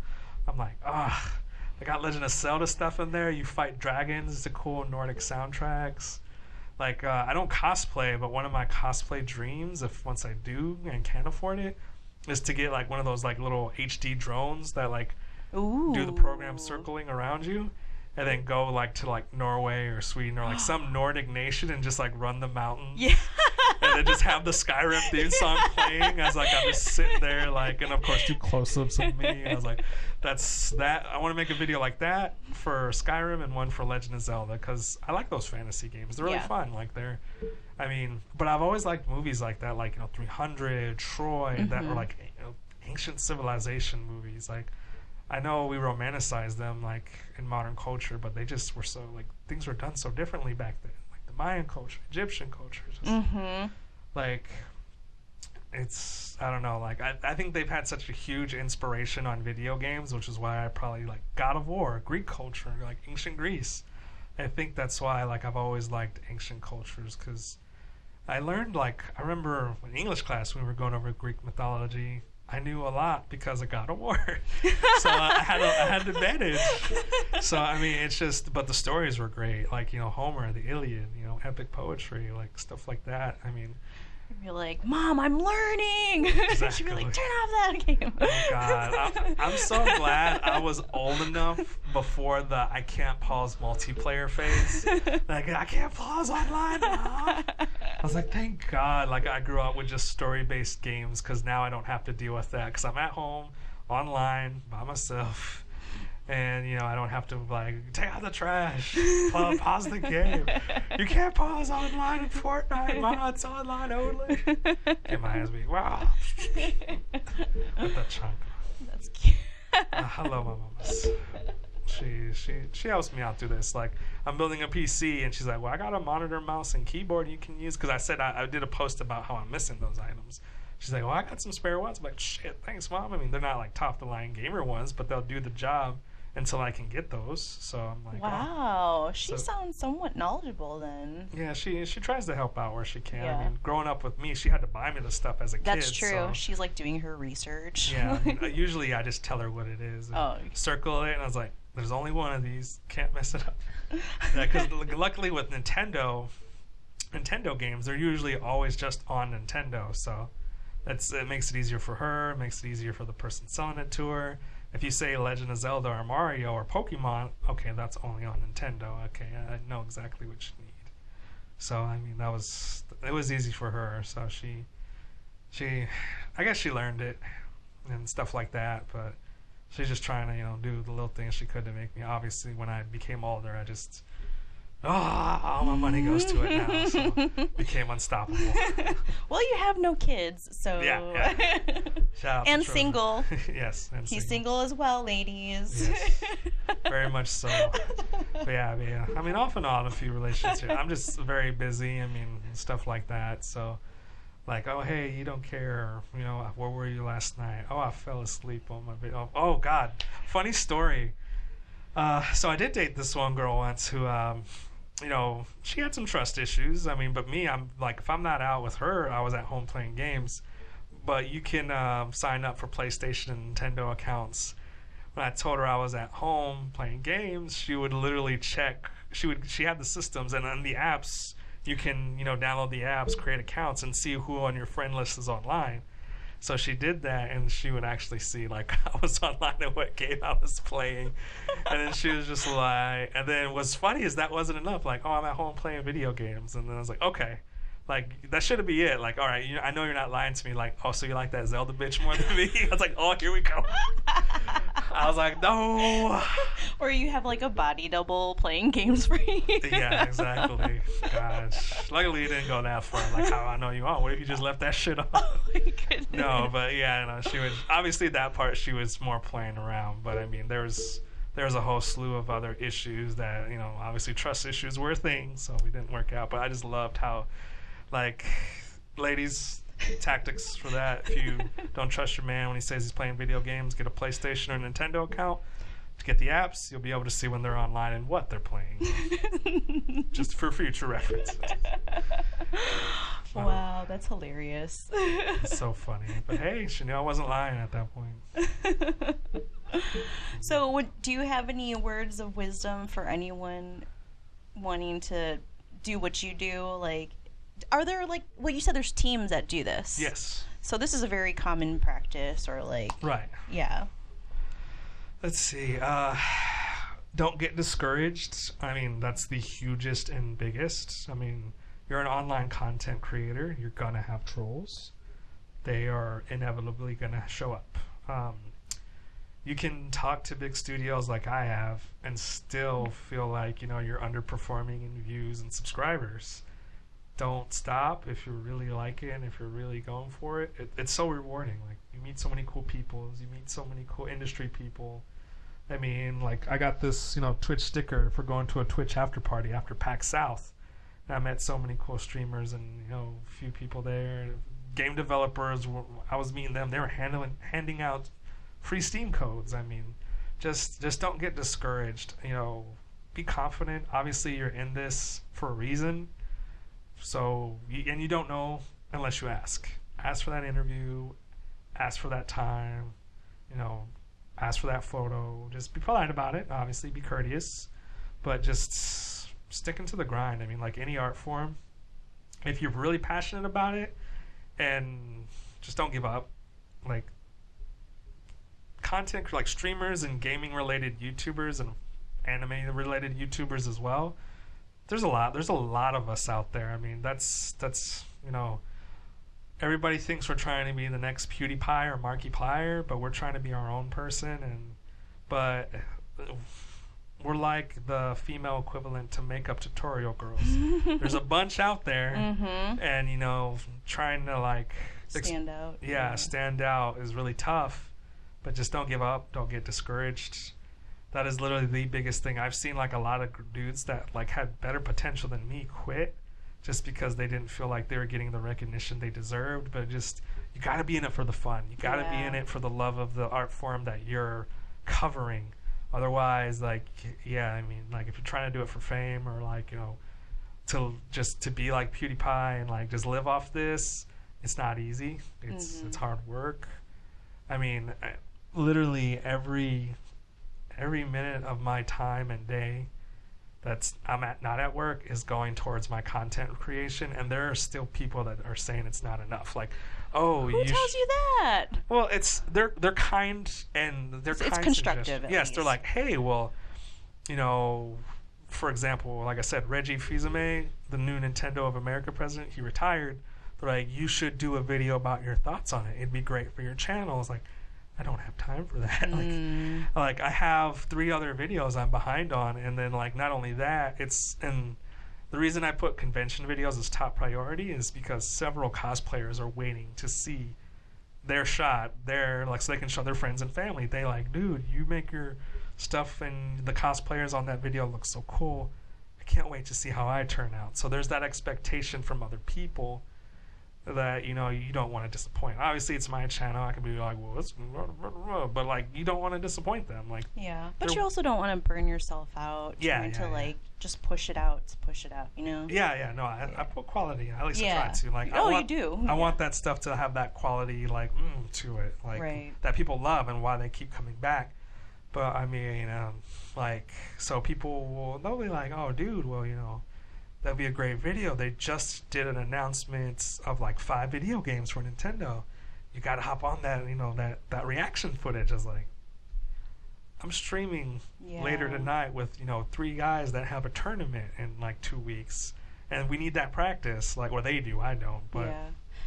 I'm like, I got Legend of Zelda stuff in there. You fight dragons, the cool Nordic soundtracks. Like, I don't cosplay, but one of my cosplay dreams, if once I do and can afford it, is to get like one of those like little HD drones that like do the program circling around you, and then go like to like Norway or Sweden or like some Nordic nation and just like run the mountains. Yeah. And then just have the Skyrim theme song playing as like I'm just sitting there like, and of course do close-ups of me. And I was like, that's that. I want to make a video like that for Skyrim and one for Legend of Zelda, because I like those fantasy games. They're really fun. Like but I've always liked movies like that, like 300, Troy, that were like ancient civilization movies. Like I know we romanticize them like in modern culture, but they just were so like things were done so differently back then. Like the Mayan culture, Egyptian culture, just like it's I don't know. Like I think they've had such a huge inspiration on video games, which is why I probably like God of War, Greek culture, like ancient Greece. I think that's why like I've always liked ancient cultures, because I learned like I remember in English class when we were going over Greek mythology. I knew a lot because of God of War, so I had the advantage. So I mean, it's just, but the stories were great, like Homer, the Iliad, epic poetry, like stuff like that. I mean, you're like, Mom, I'm learning. Exactly. She'd be like, turn off that game. Oh God, I'm so glad I was old enough before the I can't pause multiplayer phase. Like I can't pause online, Mom. I was like, thank God. Like I grew up with just story-based games, because now I don't have to deal with that, because I'm at home, online, by myself. And, I don't have to, like, take out the trash, pause the game. You can't pause online in Fortnite, Mom. It's online only. Get my ass beat. Wow. With that chunk. That's cute. I love my mamas. She helps me out through this. Like, I'm building a PC, and she's like, well, I got a monitor, mouse, and keyboard you can use. Because I said I did a post about how I'm missing those items. She's like, well, I got some spare ones. I'm like, shit, thanks, Mom. I mean, they're not like top the line gamer ones, but they'll do the job until I can get those. So I'm like, wow, oh. she So, sounds somewhat knowledgeable then. yeah, she tries to help out where she can. Yeah. I mean, growing up with me, she had to buy me the stuff as a kid. That's true. So, She's like doing her research. yeah, I mean, usually I just tell her what it is. And Oh. circle it, and I was like, there's only one of these. Can't mess it up. Because luckily with Nintendo games, they're usually always just on Nintendo. So it makes it easier for her. It makes it easier for the person selling it to her. If you say Legend of Zelda or Mario or Pokemon, okay, that's only on Nintendo. Okay, I know exactly what you need. So I mean, it was easy for her. So she, I guess she learned it and stuff like that. But she's just trying to do the little things she could to make me. Obviously, when I became older, I just all my money goes to it now. So became unstoppable. Well, you have no kids, so Yeah. Shout out and to single. Yes, and He's single as well, ladies. Yes, very much so. But yeah. I mean, off and on a few relationships. I'm just very busy. I mean, stuff like that. So, like, oh hey, you don't care. Or, where were you last night? Oh, I fell asleep on my bed. Oh God, funny story. So I did date this one girl once who, she had some trust issues. I mean, but me, I'm like, if I'm not out with her, I was at home playing games. But you can sign up for PlayStation and Nintendo accounts. When I told her I was at home playing games, she would literally check. She had the systems, and on the apps, you can download the apps, create accounts, and see who on your friend list is online. So she did that, and she would actually see like I was online and what game I was playing, and then she was just like. And then what's funny is that wasn't enough. Like, oh, I'm at home playing video games, and then I was like, okay, like that shouldn't be it. Like, all right, I know you're not lying to me. Like, oh, so you like that Zelda bitch more than me? I was like, oh, here we go. I was like, no. Or you have like a body double playing games for you. Yeah, exactly. Gosh, luckily it didn't go that far. Like, how I know you are. What if you just left that shit off? Oh my goodness. No, but yeah, no, she was obviously that part. She was more playing around, but I mean, there was a whole slew of other issues that obviously trust issues were a thing, so we didn't work out. But I just loved how, like, ladies, tactics for that. If you don't trust your man when he says he's playing video games, get a PlayStation or Nintendo account. To get the apps, you'll be able to see when they're online and what they're playing. Just for future reference. Wow, that's hilarious. It's so funny. But hey, she knew I wasn't lying at that point. So, do you have any words of wisdom for anyone wanting to do what you do? Like, are there you said there's teams that do this? Yes. So this is a very common practice, or like. Right. Yeah. Let's see. Don't get discouraged. I mean, that's the hugest and biggest. I mean, you're an online content creator. You're going to have trolls. They are inevitably going to show up. You can talk to big studios like I have and still feel like, you're underperforming in views and subscribers. Don't stop if you really like it and if you're really going for it. It's so rewarding. Like, you meet so many cool people. You meet so many cool industry people. I mean, like, I got this, Twitch sticker for going to a Twitch after party after PAX South. And I met so many cool streamers and, a few people there. Game developers, I was meeting them. They were handing out free Steam codes. I mean, just don't get discouraged. Be confident. Obviously, you're in this for a reason. So, and you don't know unless you ask. Ask for that interview. Ask for that time. Ask for that photo. Just be polite about it. Obviously, be courteous. But just sticking to the grind. I mean, like any art form, if you're really passionate about it, and just don't give up. Like, content, like streamers and gaming-related YouTubers and anime-related YouTubers as well, there's a lot of us out there. I mean, that's everybody thinks we're trying to be the next PewDiePie or Markiplier, but we're trying to be our own person. But we're like the female equivalent to makeup tutorial girls. There's a bunch out there, and trying to like stand out. Yeah, stand out is really tough. But just don't give up. Don't get discouraged. That is literally the biggest thing. I've seen like a lot of dudes that like had better potential than me quit just because they didn't feel like they were getting the recognition they deserved. But just, you got to be in it for the fun. You got to be in it for the love of the art form that you're covering. Otherwise, like, yeah, I mean, like, if you're trying to do it for fame or, like, you know, to be like PewDiePie and, like, just live off this, it's not easy. It's hard work. I mean, literally every minute of my time and day I'm not at work is going towards my content creation, and there are still people that are saying it's not enough. Like, oh, who tells you that? Well, they're kind, and they're kind. It's constructive. Yes, least. They're like, hey, well, you know, for example, like I said, Reggie Fils-Aimé, the new Nintendo of America president, he retired. They're like, you should do a video about your thoughts on it. It'd be great for your channel. It's like, I don't have time for that. Like I have 3 other videos I'm behind on, and then, like, not only that, and the reason I put convention videos as top priority is because several cosplayers are waiting to see their shot, so they can show their friends and family. They like, dude, you make your stuff and the cosplayers on that video look so cool. I can't wait to see how I turn out. So there's that expectation from other people that, you know, you don't want to disappoint. Obviously, it's my channel. I can be like, well, it's but, like, you don't want to disappoint them. Like, yeah, but you also don't want to burn yourself out trying to like just push it out, you know. No, I put quality. At least I try to. Like, you do. I want that stuff to have that quality, like, to it, like that people love and why they keep coming back. But I mean, like, so people they'll be like, oh, dude, well, you know, that'd be a great video. They just did an announcement of like 5 video games for Nintendo. You gotta hop on that, you know, that reaction footage. Is like, I'm streaming later tonight with, you know, 3 guys that have a tournament in like 2 weeks, and we need that practice. Like, or they do, I don't. But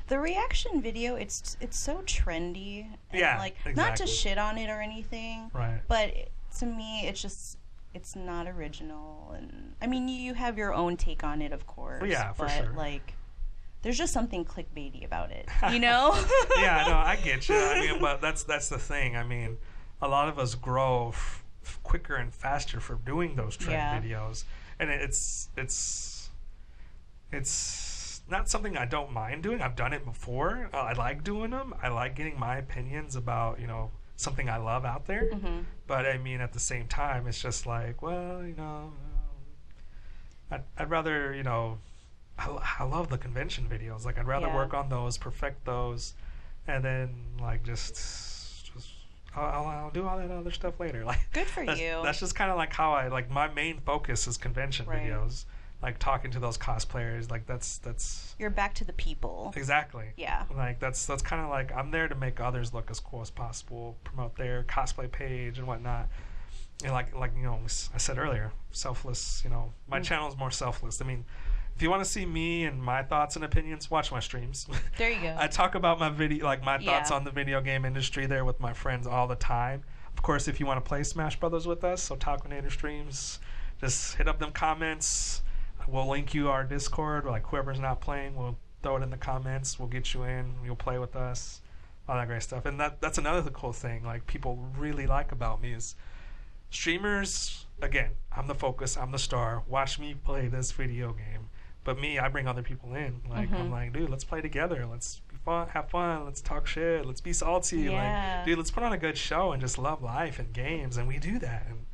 the reaction video, it's so trendy. And like, exactly. Not to shit on it or anything. Right. But to me, it's just. It's not original, and I mean, you have your own take on it, of course. Well, yeah, for but, sure. Like, there's just something clickbaity about it, you know? Yeah, no, I get you. I mean, but that's the thing. I mean, a lot of us grow quicker and faster for doing those trend videos, and it's not something I don't mind doing. I've done it before. I like doing them. I like getting my opinions about, you know, something I love out there. But I mean, at the same time, it's just like, well, you know, I'd rather, you know, I love the convention videos. Like, I'd rather work on those, perfect those, and then, like, just I'll do all that other stuff later. Like, good for you. That's just kind of like how my main focus is convention videos. Like, talking to those cosplayers, like, that's you're back to the people. Exactly. Yeah. Like, that's kind of like, I'm there to make others look as cool as possible, promote their cosplay page and whatnot. And like you know, I said earlier, selfless. You know, my channel is more selfless. I mean, if you want to see me and my thoughts and opinions, watch my streams. There you go. I talk about my thoughts on the video game industry there with my friends all the time. Of course, if you want to play Smash Brothers with us, so Otakunater streams, just hit up them comments. We'll link you our Discord. Like, whoever's not playing, we'll throw it in the comments. We'll get you in. You'll play with us. All that great stuff. And that's another cool thing, like, people really like about me is streamers, again, I'm the focus. I'm the star. Watch me play this video game. But me, I bring other people in. Like, I'm like, dude, let's play together. Let's be fun, have fun. Let's talk shit. Let's be salty. Yeah. Like, dude, let's put on a good show and just love life and games. And we do that. And,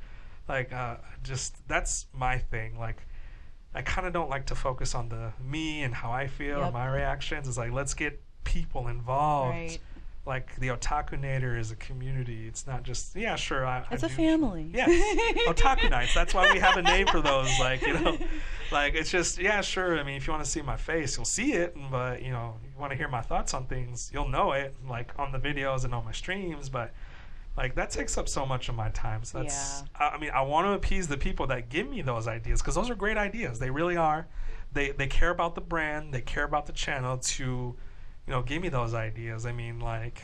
like, just, that's my thing. Like, I kind of don't like to focus on the me and how I feel or my reactions. It's like, let's get people involved. Right. Like, the Otakunater is a community. It's not just, it's a family. Yes. Otaku Nights. That's why we have a name for those. Like, you know, like, it's just, I mean, if you want to see my face, you'll see it. But, you know, you want to hear my thoughts on things, you'll know it, like, on the videos and on my streams. But, like, that takes up so much of my time. So that's, I mean, I want to appease the people that give me those ideas, because those are great ideas. They really are. They care about the brand. They care about the channel to, you know, give me those ideas. I mean, like,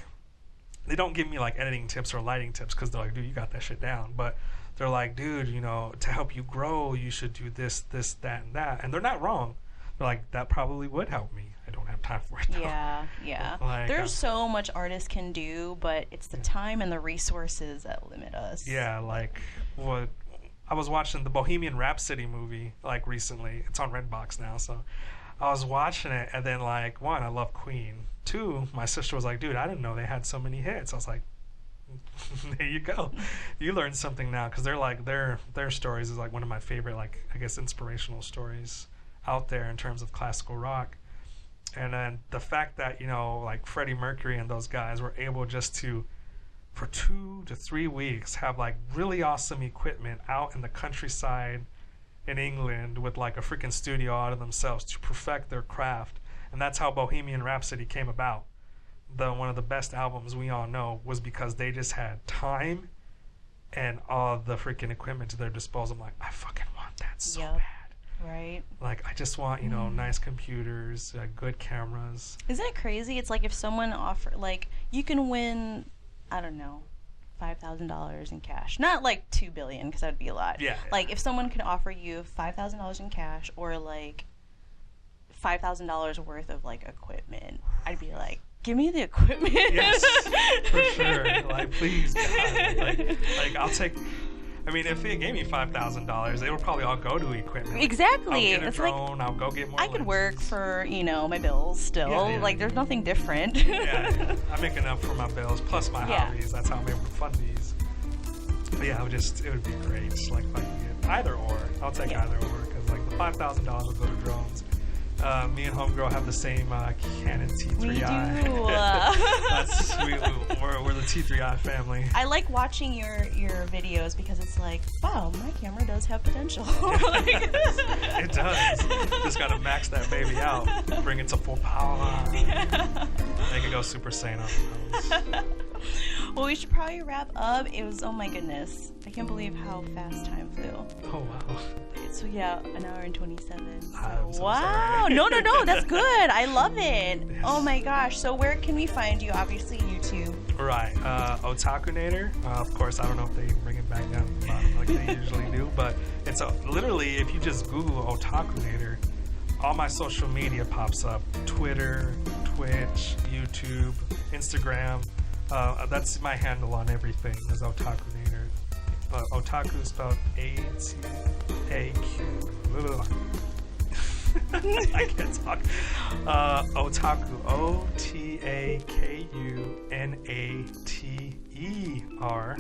they don't give me, like, editing tips or lighting tips, because they're like, dude, you got that shit down. But they're like, dude, you know, to help you grow, you should do this, that, and that. And they're not wrong. They're like, that probably would help me. I don't have time for it, though. Yeah. Like, there's so much artists can do, but it's the time and the resources that limit us. Yeah, like, what I was watching the Bohemian Rhapsody movie, like, recently. It's on Redbox now, so I was watching it, and then like, one, I love Queen. Two, my sister was like, dude, I didn't know they had so many hits. I was like, there you go. You learned something now, because they're like their stories is like one of my favorite, like, I guess, inspirational stories out there in terms of classical rock. And then the fact that, you know, like Freddie Mercury and those guys were able just to, for 2 to 3 weeks, have like really awesome equipment out in the countryside in England with like a freaking studio out of themselves to perfect their craft. And that's how Bohemian Rhapsody came about. One of the best albums we all know was because they just had time and all the freaking equipment to their disposal. I'm like, I fucking want that so bad. Right. Like, I just want, you know, nice computers, good cameras. Isn't it crazy? It's like if someone offered, like, you can win, I don't know, $5,000 in cash. Not like $2 billion, because that would be a lot. Yeah. Like, if someone could offer you $5,000 in cash or like $5,000 worth of like equipment, I'd be like, give me the equipment. Yes, for sure. Like, please, God. Like I'll take. I mean, if they gave me $5,000, they would probably all go to equipment. Exactly. I'll get a drone. I'll go get more. I could work for, you know, my bills still. Yeah. Like, there's nothing different. Yeah. I make enough for my bills plus my hobbies. That's how I'm able to fund these. But yeah, it would be great. Just like if I could get either or. I'll take either or, because like the $5,000 would go to drones. Me and Homegirl have the same Canon T3i. We do. We're the T3i family. I like watching your videos because it's like, wow, my camera does have potential. It does. Just gotta max that baby out, bring it to full power. Make it go Super Saiyan on the nose. Well, we should probably wrap up. It was, oh my goodness, I can't believe how fast time flew. Oh wow. So yeah, 1 hour and 27. I'm so wow. sorry. No, that's good. I love it. Yes. Oh my gosh. So where can we find you? Obviously YouTube. Right. Otakunater. Of course, I don't know if they bring it back down to the bottom like they usually do, but it's literally, if you just Google Otakunater, all my social media pops up. Twitter, Twitch, YouTube, Instagram. That's my handle on everything, is Otakunater. Otaku spelled A-T-A-Q. I can't talk. Otaku, Otakunater.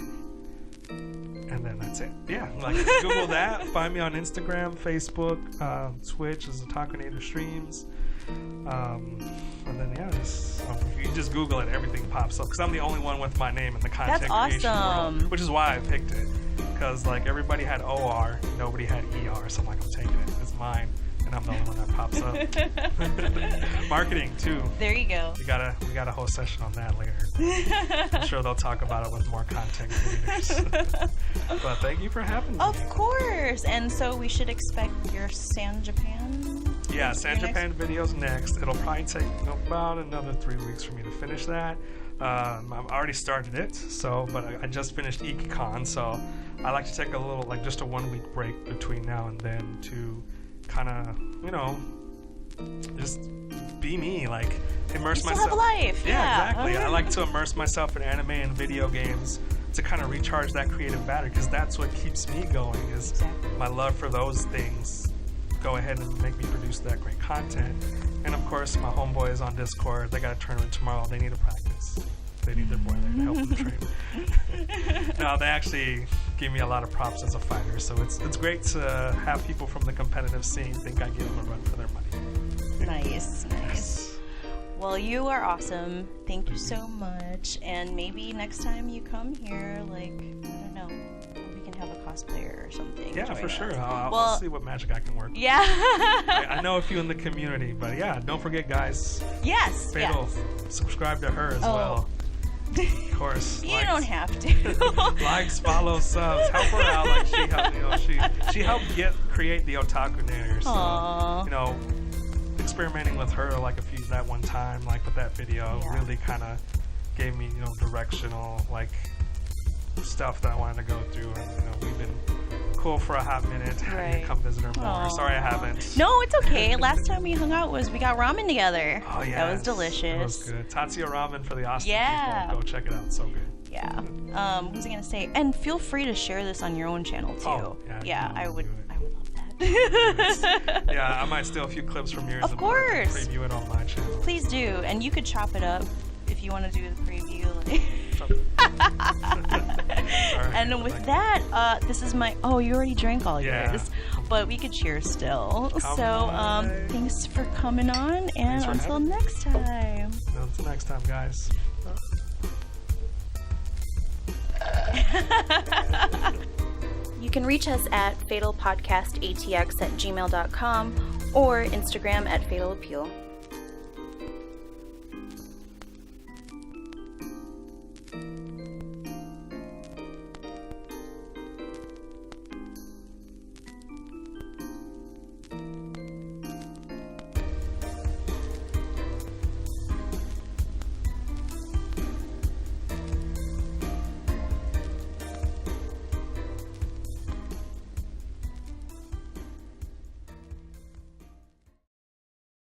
And then that's it. Yeah, like just Google that. Find me on Instagram, Facebook, Twitch is Otakunater Streams. And then if you just Google it, everything pops up. Because I'm the only one with my name in the content creation world, which is why I picked it. Because like everybody had OR, nobody had ER, so I'm like, I'm taking it. It's mine, and I'm the only one that pops up. Marketing too. There you go. We got a whole session on that later. I'm sure they'll talk about it with more content creators. But thank you for having me. Of course. And so we should expect your San Japan. Yeah, San Japan video's next. It'll probably take about another 3 weeks for me to finish that. I've already started it, but I just finished IkiCon, so I like to take a little, like just a 1 week break between now and then to kind of, just be me, like immerse myself. Still have a life. Yeah, exactly. I like to immerse myself in anime and video games to kind of recharge that creative battery, because that's what keeps me going, is my love for those things. Go ahead and make me produce that great content. And of course, my homeboys on Discord, they got a tournament tomorrow. They need to practice. They need their boy there to help them train. No, they actually give me a lot of props as a fighter, so it's great to have people from the competitive scene think I give them a run for their money. Nice. Well, you are awesome. Thank you so much. And maybe next time you come here, like, I don't know, we can have a cosplayer or something. Yeah, for sure. I'll see what magic I can work with. Yeah. I know a few in the community, but yeah, don't forget, guys. Yes. Fatal, subscribe to her as well. Of course. You don't have to. Likes, follow, subs. Help her out. Like she helped create the Otakunater. So, experimenting with her that one time, like with that video, really kind of gave me, directional, like, stuff that I wanted to go through. And, we've been cool for a hot minute. I need to come visit her more. Aww. Sorry I haven't. No, it's okay. Last time we hung out we got ramen together. Oh, yeah. That was delicious. It was good. Tatsuya Ramen for the Austin people. Go check it out. So good. Yeah. What was I going to say? And feel free to share this on your own channel, too. Oh, yeah, I would love that. Yeah, I might steal a few clips from yours. Of course. And preview it on my channel. Please do, and you could chop it up if you want to do the preview. And with that, this is my. Oh, you already drank all yours, but we could cheers still. Thanks for coming on, and until next time. Until next time, guys. You can reach us at fatalpodcastatx@gmail.com or Instagram @fatalappeal.